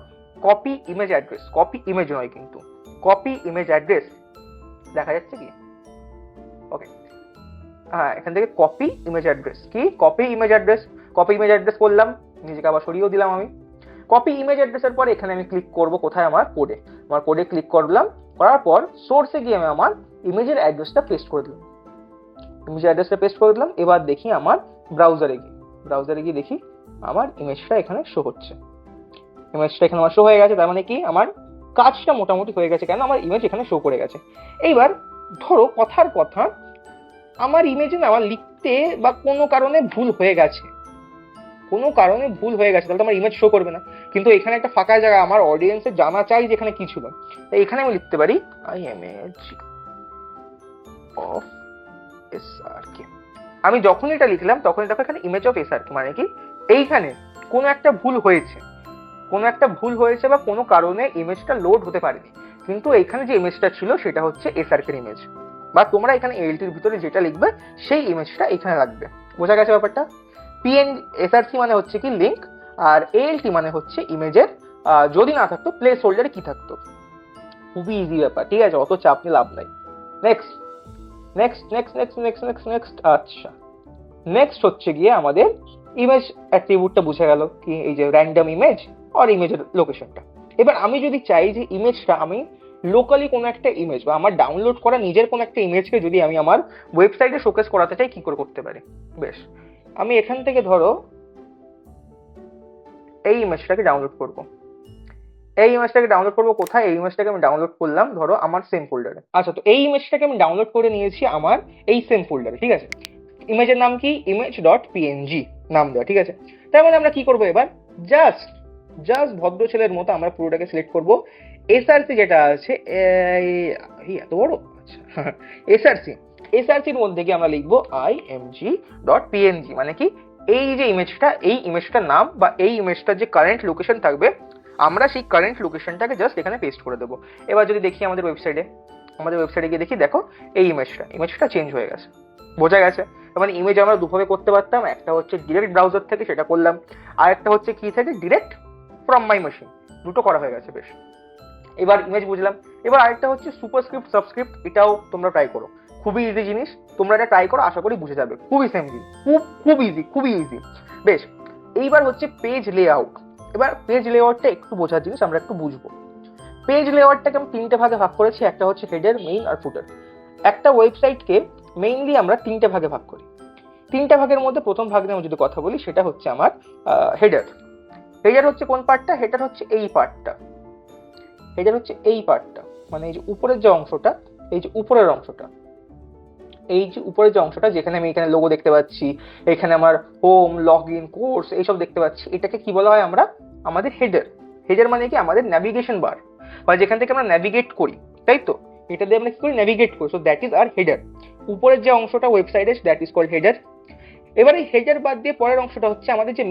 copy image address, copy image নয় কিন্তু কপি ইমেজ অ্যাড্রেস, দেখা যাচ্ছে কি, ওকে, হ্যাঁ এখান থেকে কপি ইমেজ অ্যাড্রেস, কি copy image address, copy image address করলাম, নিজেকে আবার সরিয়েও দিলাম আমি। কপি ইমেজ অ্যাড্রেসের পরে এখানে আমি ক্লিক করব কোথায়, আমার কোডে, আমার কোডে ক্লিক করলাম, করার পর সোর্সে গিয়ে আমি আমার ইমেজের অ্যাড্রেসটা পেস্ট করে দিলাম, ইমেজের অ্যাড্রেসটা পেস্ট করে দিলাম। এবার দেখি আমার ব্রাউজারে গিয়ে দেখি আমার ইমেজটা এখানে শো হচ্ছে, ইমেজটা এখানে আমার শো হয়ে গেছে, তার মানে কি আমার কাজটা মোটামুটি হয়ে গেছে, কেন আমার ইমেজ এখানে শো করে গেছে। এইবার ধরো কথার কথা আমার ইমেজে না আমার লিখতে বা কোনো কারণে ভুল হয়ে গেছে, তাহলে তো আমার ইমেজ শো করবে না। কিন্তু এখানে একটা ফাঁকা জায়গা, আমার অডিয়েন্সের জানা চাই যে এখানে কি ছিল। তাই এখানে আমি লিখতে পারি ইমেজ অফ এসআরকে। আমি যখন এটা লিখলাম তখন দেখো এখানে ইমেজ অফ এসআরকে, মানে কি এইখানে কোনো একটা ভুল হয়েছে বা কোনো কারণে ইমেজটা লোড হতে পারেনি, কিন্তু এখানে যে ইমেজটা ছিল সেটা হচ্ছে এসআরকে ইমেজ। বা তোমরা এখানে এএলটির ভিতরে যেটা লিখবে সেই ইমেজটা এখানে রাখবে। বোঝা গেছে ব্যাপারটা? এসআরসি মানে হচ্ছে কি লিঙ্ক, আর এএলটি মানে হচ্ছে ইমেজের যদি না থাকতো প্লেস হোল্ডারে কি থাকতো। খুবই ইজি ব্যাপার, ঠিক আছে, অত চাপ নিয়ে লাভ নাই। Next next next next next next next আচ্ছা, নেক্সট হচ্ছে গিয়ে আমাদের ইমেজ অ্যাট্রিবিউটটা বুঝে গেল কি এই যে র্যান্ডম ইমেজ আর ইমেজের লোকেশনটা। এবার আমি যদি চাই যে ইমেজটা আমি লোকালি কোনো একটা ইমেজ বা আমার ডাউনলোড করা নিজের কোনো একটা ইমেজকে যদি আমি আমার ওয়েবসাইটে শোকেস করাতে চাই, কি করে করতে পারি? বেশ, আমি এখান থেকে ধরো এই ইমেজটাকে ডাউনলোড করব। কোথায়? এই ইমেজটাকে আমি ডাউনলোড করলাম ধরো আমার সেম ফোল্ডারে। আচ্ছা, তো এই ইমেজটাকে আমি ডাউনলোড করে নিয়েছি আমার এই সেম ফোল্ডারে, ঠিক আছে। ইমেজের নাম কি? image.png নাম দেওয়া, ঠিক আছে। তার মানে আমরা কি করবো এবার? জাস্ট ভদ্র ছেলের মতো আমরা পুরোটাকে সিলেক্ট করব। এসআরসি যেটা আছে এত বড়, আচ্ছা এসআরসির মধ্যে গিয়ে আমরা লিখবো img.png, মানে কি এই যে ইমেজটার নাম বা এই ইমেজটার যে কারেন্ট লোকেশন থাকবে, আমরা সেই কারেন্ট লোকেশনটাকে জাস্ট এখানে পেস্ট করে দেবো। এবার যদি দেখি আমাদের ওয়েবসাইটে গিয়ে দেখি, দেখো এই ইমেজটা চেঞ্জ হয়ে গেছে। বোঝা গেছে? মানে ইমেজ আমরা দুভাবে করতে পারতাম, একটা হচ্ছে ডিরেক্ট ব্রাউজার থেকে, সেটা করলাম, আর একটা হচ্ছে কি থেকে ডিরেক্ট ফ্রম মাই মেশিন, দুটো করা হয়ে গেছে। বেশ, এবার ইমেজ বুঝলাম। এবার আরেকটা হচ্ছে সুপারস্ক্রিপ্ট সাবস্ক্রিপ্ট, এটাও তোমরা ট্রাই করো, খুবই ইজি জিনিস, তোমরা এটা ট্রাই করো, আশা করি বুঝে যাবে। খুবই সিম্পল, খুবই ইজি। বেশ, এইবার হচ্ছে পেজ লেআউট। এবার পেজ লেআউটটা একটু বোঝার জিনিস, আমরা একটু বুঝবো। পেজ লেআউটটাকে আমি তিনটে ভাগে ভাগ করেছি, একটা হচ্ছে হেডার, মেইন আর ফুটার। একটা ওয়েবসাইটকে মেইনলি আমরা তিনটে ভাগে ভাগ করি। তিনটা ভাগের মধ্যে প্রথম ভাগ নিয়ে যদি কথা বলি, সেটা হচ্ছে আমার হেডার। হেডার হচ্ছে কোন পার্টটা? হেডার হচ্ছে এই পার্টটা, মানে এই যে উপরের যে অংশটা, যেখানে আমি এখানে লোগো দেখতে পাচ্ছি, এখানে আমার হোম, লগ ইন, কোর্স এইসব দেখতে পাচ্ছি, এটাকে কি বলা হয়? আমরা আমাদের হেডার মানে কি আমাদের ন্যাভিগেশন বার, বা যেখান থেকে আমরা ন্যাভিগেট করি, তাই তো? এটা দিয়ে আমরা কি করি? ন্যাভিগেট করি। So that is our header. উপরের যে অংশটা ওয়েবসাইটে, দ্যাট ইজ কল্ড হেডার। এবার এই হেডার বাদ দিয়ে পরের অংশটা হচ্ছে আমাদের যে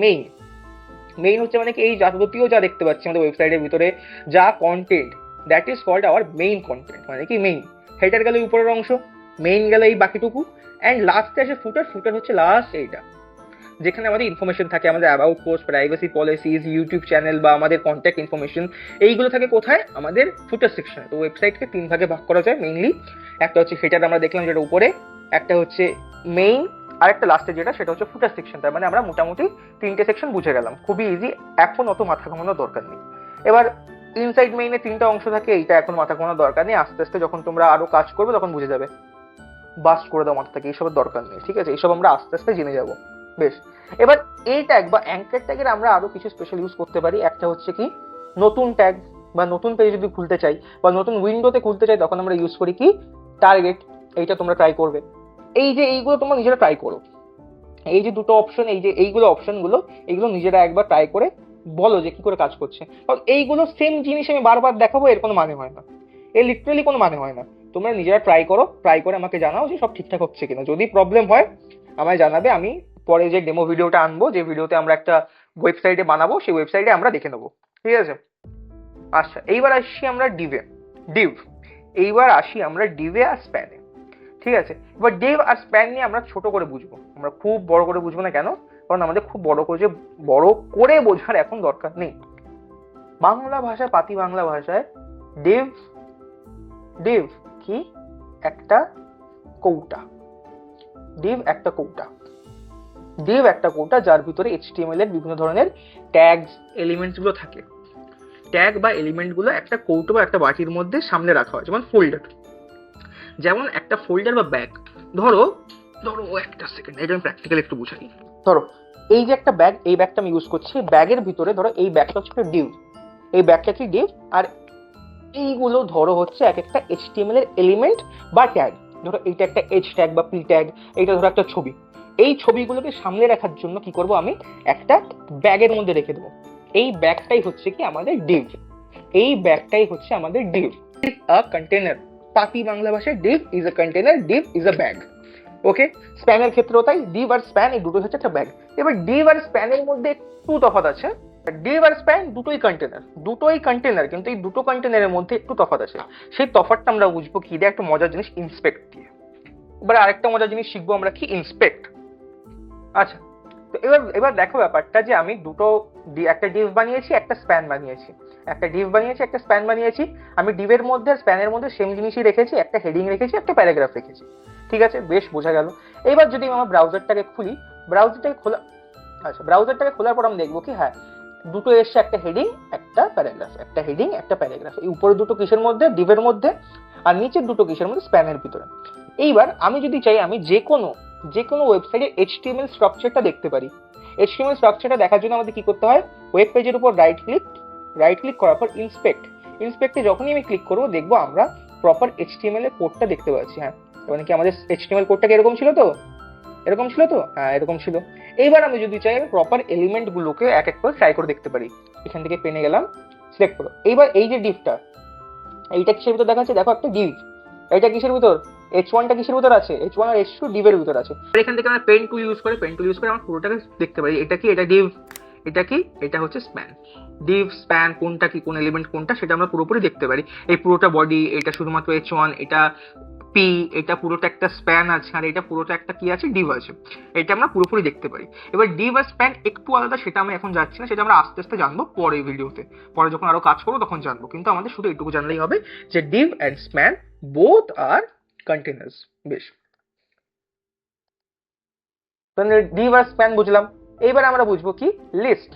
মেইন হচ্ছে মানে কি এই যাবতীয় যা দেখতে পাচ্ছি আমাদের ওয়েবসাইটের ভিতরে যা content, that is called our main content, মানে কি মেইন। হেডার গেলে উপরের অংশ, মেইন গেলে এই বাকিটুকু, অ্যান্ড লাস্টে আসে ফুটার হচ্ছে লাস্ট এইটা, যেখানে আমাদের ইনফরমেশন থাকে, আমাদের about post, privacy policies, YouTube channel বা আমাদের কন্ট্যাক্ট ইনফরমেশন, এইগুলো থাকে কোথায়? আমাদের ফুটার সেকশনে। তো ওয়েবসাইটকে তিন ভাগে ভাগ করা যায় মেইনলি। একটা হচ্ছে হেডার আমরা দেখলাম যেটা উপরে, একটা হচ্ছে মেইন, আর একটা লাস্টে যেটা, সেটা হচ্ছে ফুটার সেকশন। তার মানে আমরা মোটামুটি তিনটে সেকশন বুঝে গেলাম, খুবই ইজি, এখন অত মাথা ঘামানোর দরকার নেই। এবার ইনসাইড মেইনে তিনটা অংশ থাকে, এইটা এখন মাথা ঘামানোর দরকার নেই, আস্তে আস্তে যখন তোমরা আরো কাজ করবে তখন বুঝে যাবে। বাস্ট করে দাও মাথা থেকে, এইসবের দরকার নেই, ঠিক আছে, এইসব আমরা আস্তে আস্তে জেনে যাবো। বেশ, এবার এই ট্যাগ বা অ্যাঙ্কার ট্যাগের আমরা আরো কিছু স্পেশাল ইউজ করতে পারি। একটা হচ্ছে কি নতুন ট্যাগ, বা নতুন পেজ যদি খুলতে চাই বা নতুন উইন্ডোতে খুলতে চাই, তখন আমরা ইউজ করি কি টার্গেট। এইটা তোমরা ট্রাই করবে। এই যে এইগুলো তোমরা নিজেরা ট্রাই করো, এই যে দুটো অপশন, এই যে এইগুলো অপশনগুলো, এগুলো নিজেরা একবার ট্রাই করে বলো যে কি করে কাজ করছে। কারণ এইগুলো সেম জিনিস আমি বারবার দেখাবো, এর কোনো মানে হয় না, এর লিটারালি কোনো মানে হয় না। তোমরা নিজেরা ট্রাই করে আমাকে জানাও যে সব ঠিকঠাক হচ্ছে কিনা। যদি প্রবলেম হয় আমায় জানাবে, আমি পরে যে ডেমো ভিডিওটা আনবো, যে ভিডিওতে আমরা একটা ওয়েবসাইটে বানাবো, সেই ওয়েবসাইটে আমরা দেখে নেবো, ঠিক আছে। আচ্ছা, এইবার আসি আমরা ডিভে আর স্প্যানে, ঠিক আছে। এবার ডিভ আর স্প্যান নিয়ে আমরা ছোট করে বুঝবো, আমরা খুব বড় করে বুঝবো না। কেন? কারণ আমাদের খুব বড় করে বোঝার এখন দরকার নেই। বাংলা ভাষায়, পাতি বাংলা ভাষায় ডিভ কি একটা কৌটা, যার ভিতরে HTML এর বিভিন্ন ধরনের ট্যাগস, এলিমেন্টস গুলো থাকে। ট্যাগ বা এলিমেন্ট গুলো একটা কৌটো বা একটা বাটির মধ্যে সামনে রাখা হয়, যেমন একটা ফোল্ডার বা ব্যাগ। ধরো একটা সেকেন্ড, এটা আমি প্র্যাকটিক্যালি একটু বুঝাই। ধরো এই যে একটা ব্যাগ, এই ব্যাগটা আমি ইউজ করছি, ব্যাগের ভিতরে ধরো এই ব্যাগটা হচ্ছে একটা ডিভ, আর এইগুলো ধরো হচ্ছে এক একটা HTML এর এলিমেন্ট বা ট্যাগ। ধরো এইটা একটা এইচ ট্যাগ বা পি ট্যাগ, এইটা ধরো একটা ছবি। এই ছবিগুলোকে সামনে রাখার জন্য কি করব, আমি একটা ব্যাগের মধ্যে রেখে দেবো। এই ব্যাগটাই হচ্ছে কি আমাদের ডিভ। এই ব্যাগটাই হচ্ছে আমাদের ডিভ, আ কন্টেনার। পাতি বাংলা ভাষায় div is a container, div is a bag. Okay, স্প্যানের ক্ষেত্রেও তাই, ডিভ আর স্প্যান এই দুটো হচ্ছে একটা ব্যাগ। এবার ডিভ আর স্প্যানের মধ্যে একটু তফাৎ আছে। ডিভ আর স্প্যান দুটোই কন্টেনার, দুটোই কন্টেনার, কিন্তু এই দুটো কন্টেনারের মধ্যে একটু তফাৎ আছে। সেই তফাৎটা আমরা বুঝবো কি দিয়ে, একটা মজার জিনিস ইন্সপেক্ট দিয়ে। এবার আরেকটা মজার জিনিস শিখবো আমরা, কি ইন্সপেক্ট। আচ্ছা, তো এবার এবার দেখো ব্যাপারটা, যে আমি একটা ডিভ বানিয়েছি, একটা স্প্যান বানিয়েছি, একটা ডিভ বানিয়েছি, একটা স্প্যান বানিয়েছি। আমি ডিভের মধ্যে আর স্প্যানের মধ্যে সেম জিনিসই রেখেছি, একটা হেডিং রেখেছি, একটা প্যারাগ্রাফ রেখেছি। ঠিক আছে, বেশ বোঝা গেল। এবার যদি আমার ব্রাউজারটাকে খুলি, ব্রাউজারটাকে খোলা আচ্ছা, ব্রাউজারটাকে খোলার পর আমি দেখবো কি, হ্যাঁ, দুটো এসছে, একটা হেডিং একটা প্যারাগ্রাফ, একটা হেডিং একটা প্যারাগ্রাফ। এই উপরে দুটো কিসের মধ্যে, ডিভের মধ্যে, আর নিচের দুটো কিসের মধ্যে, স্প্যানের ভিতরে। এইবার আমি যদি চাই, আমি যে কোনো ওয়েবসাইটে এইচটিএমএল স্ট্রাকচারটা দেখতে পারি। এইচটিএমএল স্ট্রাকচারটা দেখার জন্য আমাদের কি করতে হয়, ওয়েব পেজের উপর রাইট ক্লিক করার পর ইন্সপেক্টে যখনই আমি ক্লিক করবো, দেখবো আমরা প্রপার এইচটিএমএল এর কোডটা দেখতে পাচ্ছি। হ্যাঁ, মানে কি আমাদের এইচটিএমএল কোডটা কি এরকম ছিল তো, হ্যাঁ এরকম ছিল। এইবার আমি যদি চাই, আমি প্রপার এলিমেন্ট গুলোকে এক এক করে ট্রাই করে দেখতে পারি। এখান থেকে পেনে গেলাম, সিলেক্ট করো। এইবার এই যে ডিভটা, এইটা কিসের ভিতর দেখাচ্ছে, দেখো একটা ডিভ। এটা কিসের ভিতর, H1টা কিসের ভিতর আছে, H1 আর H2 ডিভের ভিতর আছে। এখান থেকে আমরা পেন টুল ইউজ করে আমরা পুরোটাকে দেখতে পারি। এটা কি, এটা ডিভ, এটা কি, এটা হচ্ছে স্প্যান। ডিভ স্প্যান কোনটা কি, কোন এলিমেন্ট কোনটা, সেটা আমরা পুরোপুরি দেখতে পারি। এই পুরোটা বডি, এটা শুধুমাত্র H1, এটা পি, এটা পুরোটা একটা স্প্যান আছে, আর এটা পুরোটা একটা কি আছে, ডিভ আছে। এটা আমরা পুরোপুরি দেখতে পারি। এবার ডিভ আর স্প্যান একটু আলাদা, সেটা আমি এখন যাচ্ছি না, সেটা আমরা আস্তে আস্তে জানবো পরে ভিডিওতে, পরে যখন আরো কাজ করবো তখন জানবো। কিন্তু আমাদের শুধু এটুকু জানলেই হবে যে div and span both are continuous. বেশ, তাহলে ডিভ আর স্প্যান বুঝলাম। এইবার আমরা বুঝবো কি লিস্ট।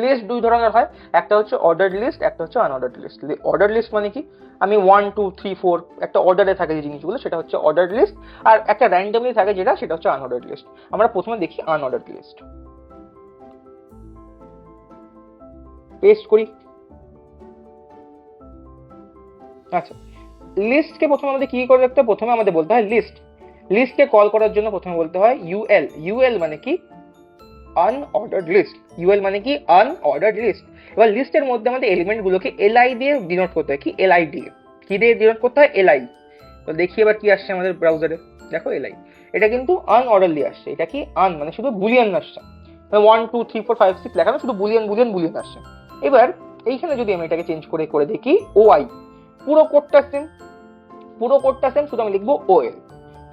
লিস্ট দুই ধরনের হয়, একটা হচ্ছে অর্ডার্ড লিস্ট, একটা হচ্ছে আনঅর্ডার্ড লিস্ট। অর্ডার্ড লিস্ট মানে কি, আমি 1 2 3 4 একটা অর্ডারে থাকে যে জিনিসগুলো, সেটা হচ্ছে অর্ডার্ড লিস্ট। আর একটা র্যান্ডমলি থাকে সেটা হচ্ছে আনঅর্ডার্ড লিস্ট। আমরা প্রথমে দেখি আনঅর্ডার্ড লিস্ট। পেস্ট করি। আচ্ছা, লিস্টকে প্রথমে আমাদের কি করে রাখতে হয়, প্রথমে আমাদের বলতে হয় লিস্ট। লিস্টকে কল করার জন্য প্রথমে বলতে হয় ইউএল। ইউএল মানে কি, আনঅর্ডার্ড লিস্ট। ইউএল মানে কি, আনঅর্ডার্ড লিস্ট। এবার লিস্টের মধ্যে আমাদের এলিমেন্ট গুলোকে এলআই দিয়ে ডিনোট করতে হয়। কি, এলআই দিয়ে, কি দিয়ে ডিনোট করতে হয়, এলআই। তো দেখি এবার কি আসছে আমাদের ব্রাউজারে, দেখো এলআই। এটা কিন্তু আনঅর্ডারলি আসছে, এটা কি আন মানে শুধু বুলিয়ান আসছে, 1 2 3 4 5 6 লেখানো শুধু বুলিয়ান বুলিয়ান বুলিয়ান আসছে। এবার এইখানে যদি আমি এটাকে চেঞ্জ করে করে দেখি ওআই, পুরো কোডটা সেম, শুধু আমি লিখবো ওএল,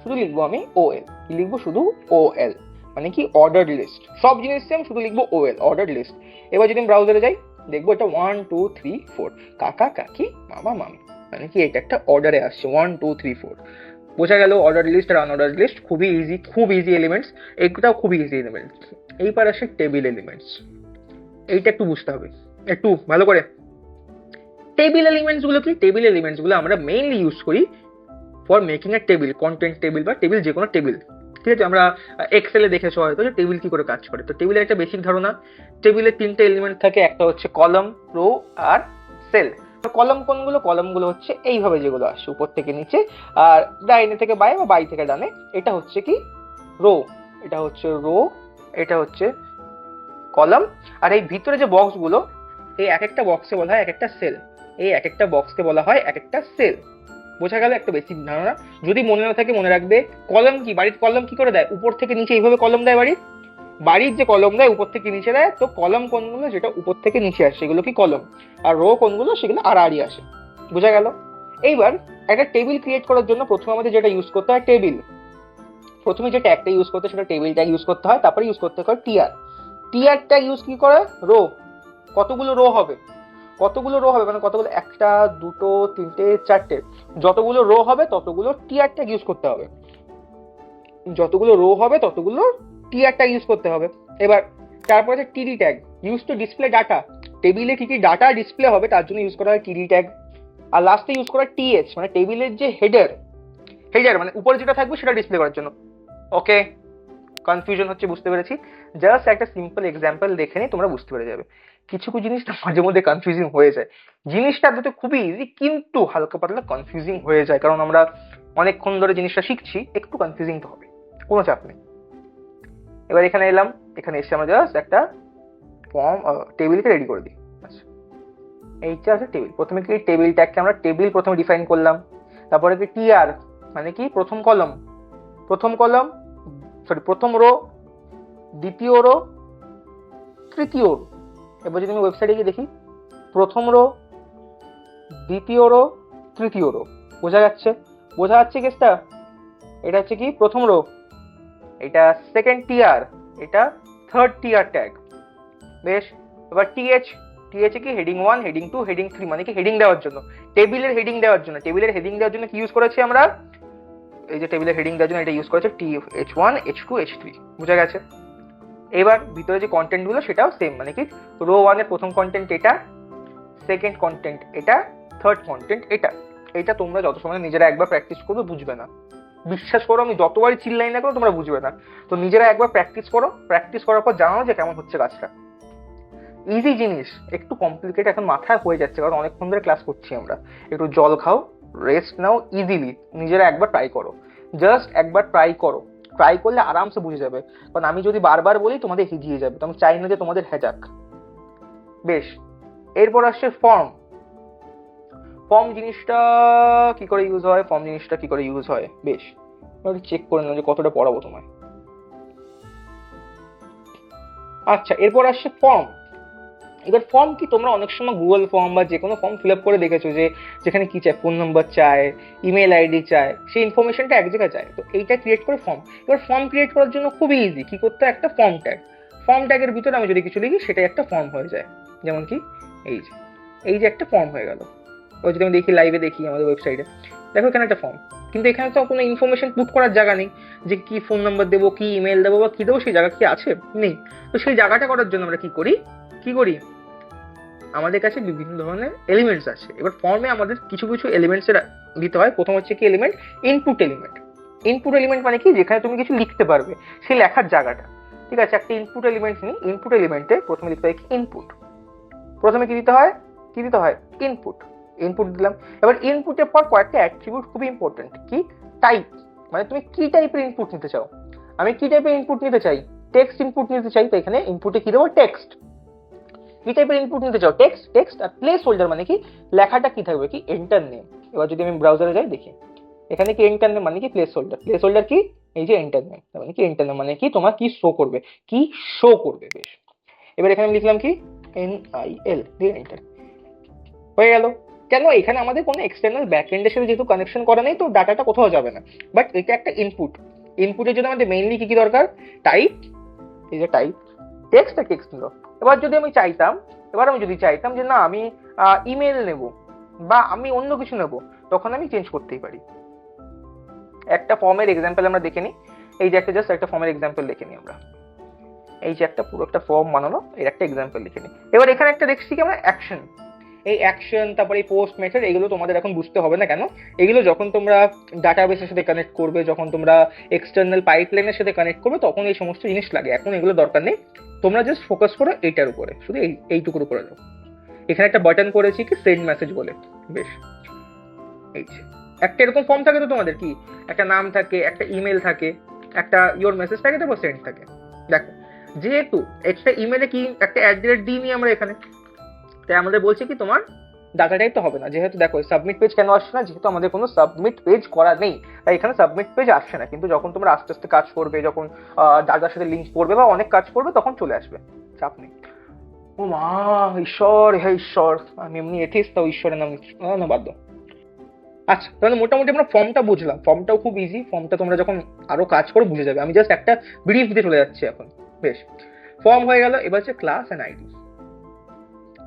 শুধু লিখবো আমি ওএল, কি লিখবো, শুধু ওএল, মানে কি অর্ডার্ড লিস্ট। সব জিনিস সেম, শুধু লিখবো ওএল, অর্ডার্ড লিস্ট। এবার যদি আমি ব্রাউজারে যাই, দেখবো এটা 1 2 3 4 কাকা কাকি মামা মামি, মানে কি এটা একটা অর্ডারে আসছে 1 2 3 4। বোঝা গেল অর্ডার লিস্ট আর আনঅর্ডার লিস্ট খুবই ইজি, খুব ইজি এলিমেন্টস। এইটাও খুবই ইজি এলিমেন্টস। এইবার আসে টেবিল এলিমেন্টস। এইটা একটু বুঝতে হবে একটু ভালো করে। টেবিল এলিমেন্টস গুলো কি, টেবিল এলিমেন্টস গুলো আমরা মেইনলি ইউজ করি for making A table, content table বা টেবিল, যে কোনো টেবিল। ঠিক আছে, আমরা এক্সেলে দেখেছো হয়তো যে টেবিল কি করে কাজ করে। তো টেবিলের একটা বেসিক ধারণা, টেবিলের তিনটে এলিমেন্ট থাকে, একটা হচ্ছে কলাম, রো আর সেল। তো কলাম কোনগুলো, কলামগুলো হচ্ছে এইভাবে যেগুলো আসছে উপর থেকে নিচে, আর ডাইনে থেকে বাই বা বাই থেকে ডানে, এটা হচ্ছে কি রো, এটা হচ্ছে রো, এটা হচ্ছে কলাম। আর এই ভিতরে যে বক্সগুলো, এই এক একটা বক্সে বলা হয় এক একটা সেল, এই এক একটা বক্সকে বলা হয় এক একটা সেল। বোঝা গেল একটা বেসিক ধারণা। যদি মনে না থাকে মনে রাখবে, কলম কি, বাড়ির কলম কি করে দেয়, উপর থেকে নিচে এইভাবে কলম দেয়। বাড়ির যে কলম দেয় উপর থেকে নিচে দেয়। তো কলম কোনগুলো, যেটা উপর থেকে নিচে আসে সেগুলো কি কলম, আর রো কোনগুলো, সেগুলো আড়াআড়ি আসে। বোঝা গেল। এইবার একটা টেবিল ক্রিয়েট করার জন্য প্রথমে আমাদের যেটা ইউজ করতে হয় টেবিল, প্রথমে যে ট্যাগটা ইউজ করতে হয় সেটা টেবিল ট্যাগ ইউজ করতে হয়। তারপরে ইউজ করতে হয় টিআর। টিআর ট্যাগ ইউজ কি করে, রো, কতগুলো রো হবে, মানে কতগুলো, একটা দুটো তিনটে চারটে, যতগুলো রো হবে ততগুলো টিআর ট্যাগ ইউজ করতে হবে, যতগুলো রো হবে ততগুলো টিআর ট্যাগ ইউজ করতে হবে। এবার তারপরে আছে টিডি tag, use to display data. টেবিলে কি কি ডাটা ডিসপ্লে হবে তার জন্য ইউজ করা হয় টিডি ট্যাগ। আর লাস্টে ইউজ করা টিএইচ, মানে টেবিলের যে হেডার মানে উপরে যেটা থাকবে সেটা ডিসপ্লে করার জন্য। ওকে, কনফিউশন হচ্ছে বুঝতে পেরেছি। জাস্ট একটা সিম্পল এক্সাম্পল দেখে নিই, তোমরা বুঝতে পেরে যাবে। কিছু কিছু জিনিসটা মাঝে মধ্যে কনফিউজিং হয়ে যায়। জিনিসটা তো খুবই ইজি, কিন্তু হালকা পাতলা কনফিউজিং হয়ে যায়, কারণ আমরা অনেকক্ষণ ধরে জিনিসটা শিখছি, একটু কনফিউজিং তো হবে, কোনো চাপ নেই। এবার এখানে এলাম, এখানে এসে আমরা জাস্ট একটা ফর্ম টেবিলকে রেডি করে দিই। আচ্ছা, এইটা আছে টেবিল। প্রথমে কি টেবিল ট্যাগকে আমরা টেবিল প্রথমে ডিফাইন করলাম, তারপরে কি টিআর মানে কি প্রথম কলম, প্রথম রো, দ্বিতীয় রো, তৃতীয় রো। এবার যদি আমি ওয়েবসাইটে গিয়ে দেখি, প্রথম রো, দ্বিতীয় রো, তৃতীয় রো, বোঝা যাচ্ছে কেসটা? এটা হচ্ছে কি প্রথম রো, এটা সেকেন্ড টিআর, এটা থার্ড টিআর ট্যাগ। বেশ, এবার টিএচ কি হেডিং 1, হেডিং 2, হেডিং 3 মানে কি হেডিং দেওয়ার জন্য, টেবিলের হেডিং দেওয়ার জন্য কি ইউজ করেছি আমরা? এই যে টেবিলের হেডিং দেওয়ার জন্য এটা ইউজ করেছে H1, H2, H3, বোঝা গেছে? এবার ভিতরে যে কন্টেন্ট গুলো সেটাও সেম, মানে কি রো 1 এর প্রথম কন্টেন্ট এটা, সেকেন্ড কন্টেন্ট এটা, থার্ড কন্টেন্ট এটা। এটা তোমরা যত সময় নিজেরা একবার প্র্যাকটিস করবে বুঝবে না, বিশ্বাস করো, আমি যতবারই চিল্লাই না করো তোমরা বুঝবে না। তো নিজেরা একবার প্র্যাকটিস করো, প্র্যাকটিস করার পর জানাও যে কেমন হচ্ছে কাজটা। ইজি জিনিস, একটু কমপ্লিকেট এখন মাথায় হয়ে যাচ্ছে কারণ অনেকক্ষণ ধরে ক্লাস করছি আমরা। একটু জল খাও, রেস্ট নাও, ইজিলি নিজেরা একবার ট্রাই করো, জাস্ট একবার ট্রাই করলে আরামসে বুঝে যাবে। কারণ আমি যদি বারবার বলি তোমাদের হিজিয়ে যাবে, তো আমি চাই না যে তোমাদের হেজাক। বেশ, এরপর আসছে ফর্ম জিনিসটা কি করে ইউজ হয়, বেশ চেক করে নাও যে কতটা পড়াবো তোমায়। আচ্ছা, এরপর আসছে ফর্ম। এবার ফর্ম কি, তোমরা অনেক সময় গুগল ফর্ম বা যে কোনো ফর্ম ফিল আপ করে দেখেছো যে যেখানে কি চায়, ফোন নাম্বার চায়, ইমেল আইডি চায়, সেই ইনফরমেশনটা এক জায়গায় চায়। তো এইটা ক্রিয়েট করে ফর্ম। এবার ফর্ম ক্রিয়েট করার জন্য খুবই ইজি, কি করতে হয়, একটা ফর্ম ট্যাগের ভিতরে আমি যদি কিছু লিখি সেটাই একটা ফর্ম হয়ে যায়। যেমন কি এই যে একটা ফর্ম হয়ে গেল। ওই যদি আমি দেখি, লাইভে দেখি আমাদের ওয়েবসাইটে, দেখো এখানে একটা ফর্ম, কিন্তু এখানে তো কোনো ইনফরমেশন পুট করার জায়গা নেই যে কি ফোন নাম্বার দেবো, কি ইমেল দেবো বা কি দেবো, সেই জায়গা কি আছে, নেই। তো সেই জায়গাটা করার জন্য আমরা কি করি, আমাদের কাছে বিভিন্ন ধরনের এলিমেন্টস আছে। এবার ফর্মে আমাদের কিছু এলিমেন্টস দিতে হয়। প্রথম হচ্ছে কি এলিমেন্ট, ইনপুট এলিমেন্ট মানে কি, যেখানে তুমি কিছু লিখতে পারবে, সেই লেখার জায়গাটা। ঠিক আছে, একটা ইনপুট এলিমেন্ট নিই, ইনপুট এলিমেন্টে প্রথমে লিখতে হয় কি ইনপুট। প্রথমে কি দিতে হয় ইনপুট দিলাম। এবার ইনপুটের পর কয়েকটা অ্যাট্রিবিউট খুবই ইম্পর্টেন্ট, কি টাইপ, মানে তুমি কি টাইপের ইনপুট নিতে চাও। আমি কি টাইপের ইনপুট নিতে চাই, টেক্সট ইনপুট নিতে চাই, তো এখানে ইনপুটে কি দেবো, টেক্সট। কি টাইপের ইনপুট নিতে চাও, টেক্সট। আর প্লেস হোল্ডার মানে কি, লেখাটা কি থাকবে, কি এন্টার নেম। এবার যদি আমি ব্রাউজারে যাই দেখি, এখানে কি এন্টার নেম মানে কি প্লেস হোল্ডার কি, এই যে এন্টার নেম মানে কি, এন্টার নেম মানে কি তোমার কি শো করবে, বেশ। এবার এখানে লিখলাম কি NIL দিয়ে এন্টার, হয়ে গেল। কেন, এখানে আমাদের কোনো এক্সটার্নাল ব্যাকএন্ডের সাথে যেহেতু কানেকশন করা নেই, তো ডাটাটা কোথাও যাবে না। বাট এটা একটা ইনপুটের জন্য আমাদের মেইনলি কি দরকার, টাইপ, এই যে টাইপ, টেক্সট নিল। এবার আমি যদি চাইতাম যে না আমি ইমেল নেব বা আমি অন্য কিছু নেব, তখন আমি চেঞ্জ করতেই পারি। একটা ফর্মের এক্সাম্পল আমরা দেখে নিই, এই যে একটা ফর্মের এক্সাম্পল দেখে নিই আমরা। এই যে পুরো একটা ফর্ম বানানো, এর একটা এক্সাম্পল লিখে নিই। এবার এখানে একটা দেখছি কি আমরা অ্যাকশন, এই অ্যাকশন, তারপরে এই পোস্ট মেথড, এগুলো তোমাদের এখন বুঝতে হবে না। কেন, এগুলো যখন তোমরা ডাটাবেসের সাথে কানেক্ট করবে, যখন তোমরা এক্সটার্নাল পাইপলাইনের সাথে কানেক্ট করবে, তখন এই সমস্ত জিনিস লাগে। এখন এগুলো দরকার নেই, তোমরা জাস্ট ফোকাস করো এইটার উপরে, শুধু এইটুকুর উপরে যাও। এখানে একটা বাটন করেছি কি সেন্ড মেসেজ বলে, বেশ। এই যে একটা এরকম ফর্ম থাকে, তো তোমাদের কি একটা নাম থাকে, একটা ইমেল থাকে, একটা ইওর মেসেজ থাকে, তারপর সেন্ড থাকে। দেখো, যেহেতু একটা ইমেলে কি একটা @ দিই নি আমরা এখানে, তাই আমাদের বলছে কি তোমার ডাটা টাইপ তো হবে না। যেহেতু দেখো সাবমিট পেজ কেন আসছে না, যেহেতু আমাদের কোনো সাবমিট পেজ করা নেই, তাই এখানে সাবমিট পেজ আসছে না। কিন্তু যখন তোমরা আস্তে আস্তে কাজ করবে, যখন ডাটার সাথে লিঙ্ক করবে বা অনেক কাজ করবে, তখন চলে আসবে, চাপ নেই। ও মা, ঈশ্বর, হে ঈশ্বর, আমি এমনি এথিস্ট, তাও ঈশ্বরের নাম না, বাদ দাও। আচ্ছা, তাহলে মোটামুটি আমরা ফর্মটা বুঝলাম। ফর্মটাও খুব ইজি, ফর্মটা তোমরা যখন আরো কাজ করে বুঝে যাবে। আমি জাস্ট একটা ব্রিফ দিয়ে চলে যাচ্ছি এখন। বেশ, ফর্ম হয়ে গেল। এবার হচ্ছে class and ID.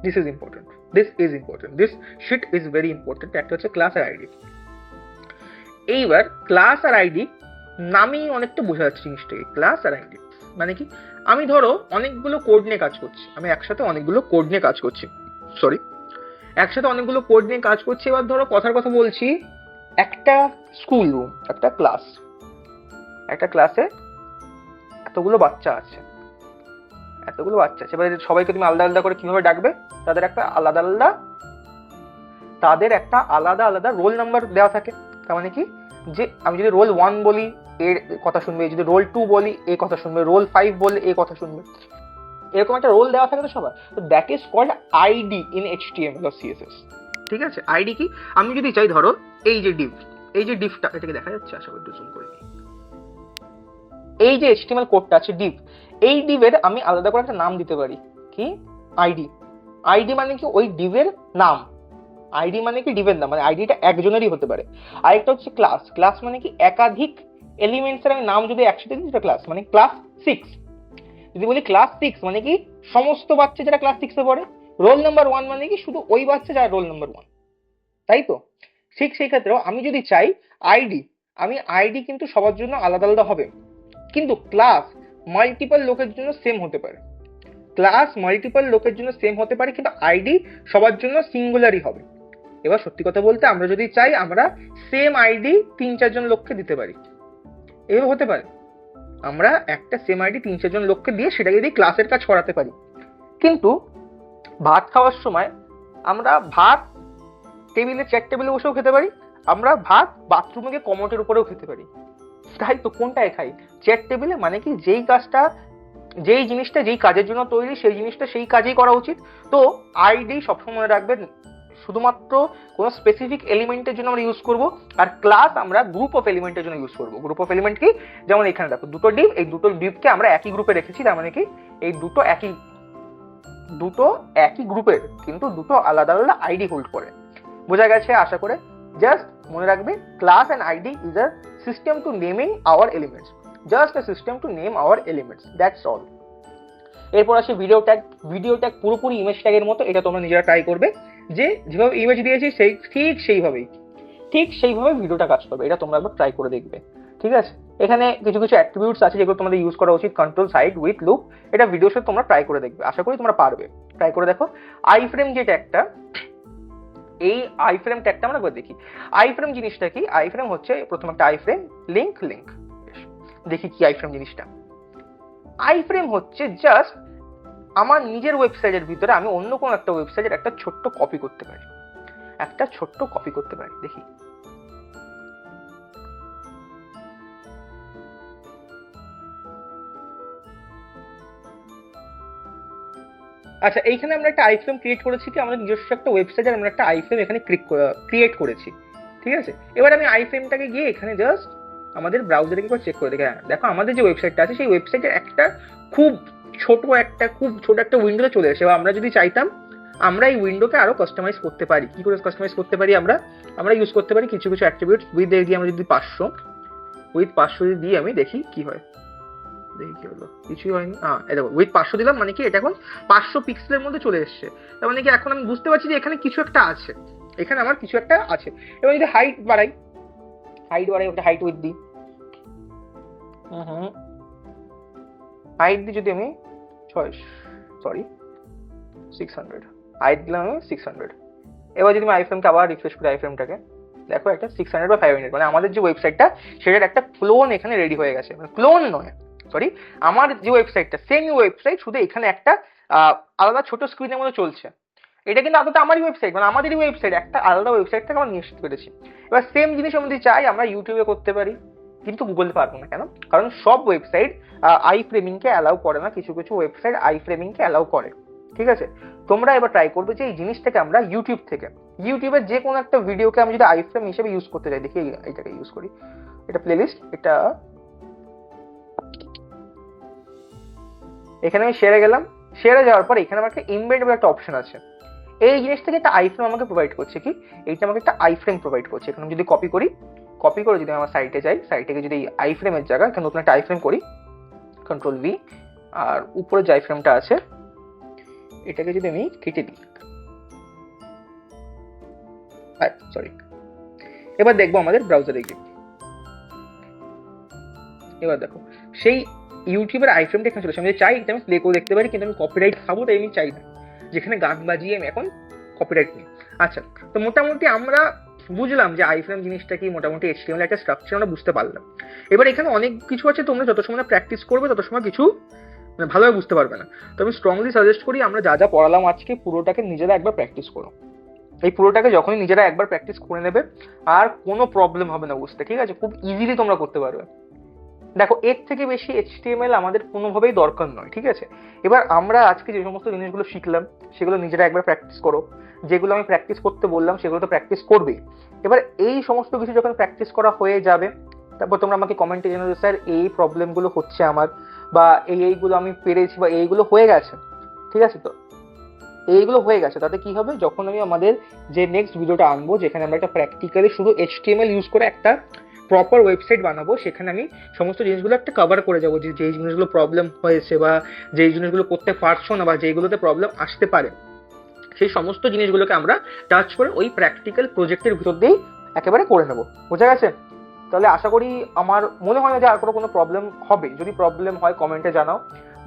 This is important. This shit is very important. একটা হচ্ছে ক্লাস আর আইডি। এইবার ক্লাস আর আইডি নামেই অনেকটা বোঝা যাচ্ছে জিনিসটাকে। ক্লাস আর আইডি মানে কি, আমি ধরো অনেকগুলো কোড নিয়ে কাজ করছি, একসাথে অনেকগুলো কোড নিয়ে কাজ করছি। এবার ধরো কথার কথা বলছি, একটা স্কুল রুম, একটা ক্লাসে এতগুলো বাচ্চা আছে। এবার সবাইকে তুমি আলাদা আলাদা করে কিভাবে ডাকবে, তাদের একটা আলাদা আলাদা রোল নাম্বার দেওয়া থাকে। তার মানে কি, যে আমি যদি রোল 1 বলি এর কথা শুনবে, যদি রোল 2 বলি এ কথা শুনবে, রোল 5 বলে এ কথা শুনবে, এরকম একটা রোল দেওয়া থাকে তো সবার। তো that is called ID in HTML or CSS। ঠিক আছে, আইডি কি? আমি যদি চাই ধরো এই যে ডিভ, এই যে ডিভটা, এটাকে দেখা যাচ্ছে, আশা করি একটু জুম করে নিই। এই যে HTML কোডটা আছে ডিভ, এই ডিভের আমি আলাদা করে একটা নাম দিতে পারি, কি? আইডি। আইডি মানে কি? ওই ডিভের নাম। আইডি মানে কি? ডিভের নাম, মানে আইডিটা একজনেরই হতে পারে। আরেকটা হচ্ছে ক্লাস। ক্লাস মানে কি? একাধিক এলিমেন্টসের আমি নাম যদি একসাথে দিই সেটা ক্লাস। মানে ক্লাস 6 যদি বলি ক্লাস 6 মানে কি? সমস্ত বাচ্চা যারা ক্লাস 6 এ পড়ে। রোল নাম্বার 1 মানে কি? শুধু ওই বাচ্চা যারা রোল নাম্বার 1, তাই তো? ঠিক সেই ক্ষেত্রেও আমি যদি চাই আইডি, আমি আইডি কিন্তু সবার জন্য আলাদা আলাদা হবে, কিন্তু ক্লাস মাল্টিপল লোকের জন্য সেম হতে পারে। ক্লাস মাল্টিপল লোকের জন্য সেম হতে পারে, কিন্তু আইডি সবার জন্য সিঙ্গুলারই হবে। এবার সত্যি কথা বলতে আমরা যদি চাই আমরা সেম আইডি 3-4 জন লোককে দিতে পারি, এভাবে হতে পারে। আমরা একটা সেম আইডি 3-4 জন লোককে দিয়ে সেটাকে যদি ক্লাসের কাজ করাতে পারি। কিন্তু ভাত খাওয়ার সময় আমরা ভাত টেবিলে, চেয়ার টেবিলে বসেও খেতে পারি, আমরা ভাত বাথরুমে গিয়ে কমোটের উপরেও খেতে পারি, তাই তো? কোনটায় খাই? চেয়ার টেবিলে। মানে কি? যেই কাজটা, যেই জিনিসটা যেই কাজের জন্য তৈরি সেই জিনিসটা সেই কাজেই করা উচিত। তো আইডি সবসময় রাখবেন শুধুমাত্র কোনো স্পেসিফিক এলিমেন্টের জন্য আমরা ইউজ করব, আর ক্লাস আমরা গ্রুপ অফ এলিমেন্টের জন্য ইউজ করব। গ্রুপ অফ এলিমেন্ট কি? যেমন এখানে দেখো দুটো ডিভ, এই দুটো ডিভকে আমরা একই গ্রুপে রেখেছি, তার মানে কি এই দুটো একই গ্রুপের, কিন্তু দুটো আলাদা আলাদা আইডি হোল্ড করে। বোঝা গেছে আশা করে? জাস্ট মনে রাখবে class and ID is a system to naming our elements, just a system to name our elements, that's অল। এরপর আসে ভিডিও ট্যাগ। ভিডিও ট্যাগ পুরোপুরি ইমেজ ট্যাগের মতো, এটা তোমরা নিজেরা ট্রাই করবে যে যেভাবে ইমেজ দিয়েছি ঠিক সেইভাবে ভিডিওটা কাজ করবে। এটা তোমরা একবার ট্রাই করে দেখবে, ঠিক আছে? এখানে কিছু কিছু অ্যাট্রিবিউটস আছে যেগুলো তোমাদের ইউজ করা উচিত, কন্ট্রোল সাইড উইথ লুপ। এটা ভিডিওর সাথে তোমরা ট্রাই করে দেখবে, আশা করি তোমরা পারবে। ট্রাই করে দেখো। আই ফ্রেম যে ট্যাগটা, এই আই ফ্রেম ট্যাগটা আমরা একবার দেখি। আই ফ্রেম জিনিসটা কি? আই ফ্রেম হচ্ছে প্রথম একটা আই ফ্রেম, লিঙ্ক। দেখি কি আই ফ্রেম জিনিসটা। আই ফ্রেম হচ্ছে জাস্ট আমার নিজের ওয়েবসাইটের ভিতরে আমি অন্য কোনো একটা ওয়েবসাইটের একটা ছোট্ট কপি করতে পারি, দেখি। আচ্ছা, এইখানে আমরা একটা আইফ্রেম ক্রিয়েট করেছি কি? আমাদের নিজস্ব একটা ওয়েবসাইটে আমরা একটা আইফ্রেম এখানে ক্রিয়েট করেছি, ঠিক আছে? এবার আমি আইফ্রেমটাকে গিয়ে এখানে জাস্ট আমাদের ব্রাউজারে একবার চেক করে দেখি। হ্যাঁ দেখো, আমাদের যে ওয়েবসাইটটা আছে সেই ওয়েবসাইটের একটা খুব ছোট একটা উইন্ডোতে চলে আসে। এবার আমরা যদি চাইতাম আমরা এই উইন্ডোকে আরো কাস্টমাইজ করতে পারি। কি করে কাস্টমাইজ করতে পারি? আমরা ইউজ করতে পারি কিছু অ্যাট্রিবিউটস। উইথ দিয়ে আমরা যদি 500 যদি দিই, আমি দেখি কি হয়। দেখি কি হলো, কিছুই হয়নি। দেখো উইথ 500 দিলাম, মানে কি এটা এখন 500 পিক্সেলের মধ্যে চলে এসছে। তার মানে কি এখন আমি বুঝতে পারছি যে এখানে কিছু একটা আছে, আমার কিছু একটা আছে। এবার যদি হাইট বাড়াই, ওটা হাইট উইথ দিই। হাইট দিই যদি আমি 600, হাইট দিলাম আমি 600। এবার যদি আমি আইফ্রেমকে আবার রিফ্রেশ করি, আইফ্রেমটাকে দেখো একটা 600 বা 500, মানে আমাদের যে ওয়েবসাইটটা সেটার একটা ক্লোন এখানে রেডি হয়ে গেছে। মানে ক্লোন নয়, সরি, আমার যে ওয়েবসাইটটা সেম ওয়েবসাইট, শুধু এখানে একটা আলাদা ছোট স্ক্রিনের মধ্যে চলছে। এটা কিন্তু আদতে আমারই ওয়েবসাইট, মানে আমাদেরই ওয়েবসাইট, একটা আলাদা ওয়েবসাইট থেকে আমরা নিয়ে আসতে পেরেছি। এবার সেম জিনিস আমরা যদি চাই আমরা ইউটিউবে করতে পারি, কিন্তু গুগলে পারবো না। কেন? কারণ সব ওয়েবসাইট আই ফ্রেমিংকে অ্যালাউ করে না, কিছু ওয়েবসাইট আই ফ্রেমিংকে অ্যালাউ করে, ঠিক আছে? তোমরা এবার ট্রাই করবে যে এই জিনিসটাকে আমরা ইউটিউবের যে কোনো একটা ভিডিওকে আমি যদি আই ফ্রেম হিসেবে ইউজ করতে চাই, দেখি এইটাকে ইউজ করি। এটা প্লেলিস্ট, এটা এখানে আমি শেয়ারে গেলাম। শেয়ারে যাওয়ার পর এখানে আমার একটা এমবেড বলে একটা অপশন আছে। এই জিনিস থেকে একটা আইফ্রেম আমাকে প্রোভাইড করছে। কি? এইটা আমাকে একটা আইফ্রেম প্রোভাইড করছে। এখানে যদি কপি করে যদি আমার সাইটে যাই, সাইটে যদি আইফ্রেমের জায়গায় এখানে নতুন একটা আইফ্রেম করি, কন্ট্রোল ভি, আর উপরে যে আইফ্রেমটা আছে এটাকে যদি আমি কেটে দিই, সরি, এবার দেখবো আমাদের ব্রাউজারে গিয়ে, এবার দেখো সেই ইউটিউবের আইফ্রেমটা এখানে চলে আসে। আমি চাই আমি প্লে করে দেখতে পারি, কিন্তু আমি কপিরাইট খাবো, তাই আমি চাই না যেখানে গান বাজিয়ে আমি এখন কপিরাইট নিই। আচ্ছা, তো মোটামুটি আমরা বুঝলাম যে আইফ্রেম জিনিসটা কি, মোটামুটি HTML একটা স্ট্রাকচার আমরা বুঝতে পারলাম। এবার এখানে অনেক কিছু আছে, তোমরা যত সময় প্র্যাকটিস করবে তত সময় কিছু ভালোভাবে বুঝতে পারবে না। তো আমি স্ট্রংলি সাজেস্ট করি আমরা যা যা পড়ালাম আজকে পুরোটাকে নিজেরা একবার প্র্যাকটিস করো, এই পুরোটাকে যখনই নিজেরা একবার প্র্যাকটিস করে নেবে আর কোনো প্রবলেম হবে না বুঝতে, ঠিক আছে? খুব ইজিলি তোমরা করতে পারবে। দেখো, এর থেকে বেশি এইচটিএমএল আমাদের কোনোভাবেই দরকার নয়, ঠিক আছে? এবার আমরা আজকে যে সমস্ত জিনিসগুলো শিখলাম সেগুলো নিজেরা একবার প্র্যাকটিস করো। যেগুলো আমি প্র্যাকটিস করতে বললাম সেগুলো তো প্র্যাকটিস করবেই। এবার এই সমস্ত কিছু যখন প্র্যাকটিস করা হয়ে যাবে, তারপর তোমরা আমাকে কমেন্টে জানাবে, স্যার এই প্রবলেমগুলো হচ্ছে আমার, বা এইগুলো আমি পেরেছি, বা এইগুলো হয়ে গেছে, ঠিক আছে? তো এইগুলো হয়ে গেছে, তাতে কি হবে, যখন আমি আমাদের যে নেক্সট ভিডিওটা আনবো যেখানে আমরা একটা প্র্যাকটিক্যালি শুধু এইচটিএমএল ইউজ করে একটা প্রপার ওয়েবসাইট বানাবো, সেখানে আমি সমস্ত জিনিসগুলো একটা কভার করে যাবো, যে যেই জিনিসগুলো প্রবলেম হয়েছে বা যেই জিনিসগুলো করতে পারছো না বা যেইগুলোতে প্রবলেম আসতে পারে, সেই সমস্ত জিনিসগুলোকে আমরা টাচ করে ওই প্র্যাকটিক্যাল প্রজেক্টের ভিতর দিয়েই একেবারে করে নেবো। বোঝা গেছে? তাহলে আশা করি, আমার মনে হয় না যে আর কোনো প্রবলেম হবে। যদি প্রবলেম হয় কমেন্টে জানাও।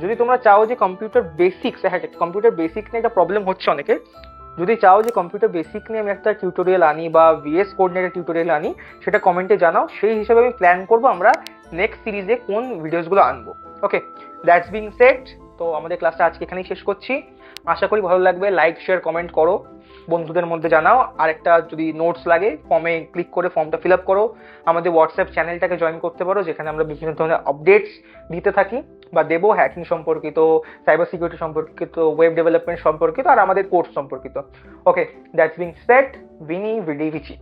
যদি তোমরা চাও যে কম্পিউটার বেসিক্স, হ্যাঁ কম্পিউটার বেসিক নিয়ে একটা প্রবলেম হচ্ছে অনেকে, যদি চাও যে কম্পিউটার বেসিক নিয়ে আমি একটা টিউটোরিয়াল আনি বা ভিএস কোড নিয়ে একটা টিউটোরিয়াল আনি, সেটা কমেন্টে জানাও। সেই হিসাবে আমি প্ল্যান করবো আমরা নেক্সট সিরিজে কোন ভিডিওসগুলো আনবো। ওকে, দ্যাটস বিং সেট। তো আমাদের ক্লাসটা আজকে এখানেই শেষ করছি। আশা করি ভালো লাগবে। লাইক, শেয়ার, কমেন্ট করো, বন্ধুদের মধ্যে জানাও। আর একটা যদি নোটস লাগে, ফর্মে ক্লিক করে ফর্মটা ফিল আপ করো। আমাদের হোয়াটসঅ্যাপ চ্যানেলটাকে জয়েন করতে পারো, যেখানে আমরা বিভিন্ন ধরনের আপডেটস দিতে থাকি বা দেবো, হ্যাকিং সম্পর্কিত, সাইবার সিকিউরিটি সম্পর্কিত, ওয়েব ডেভেলপমেন্ট সম্পর্কিত, আর আমাদের কোর্স সম্পর্কিত। Okay, that's being set. Veni vidi ভিচি।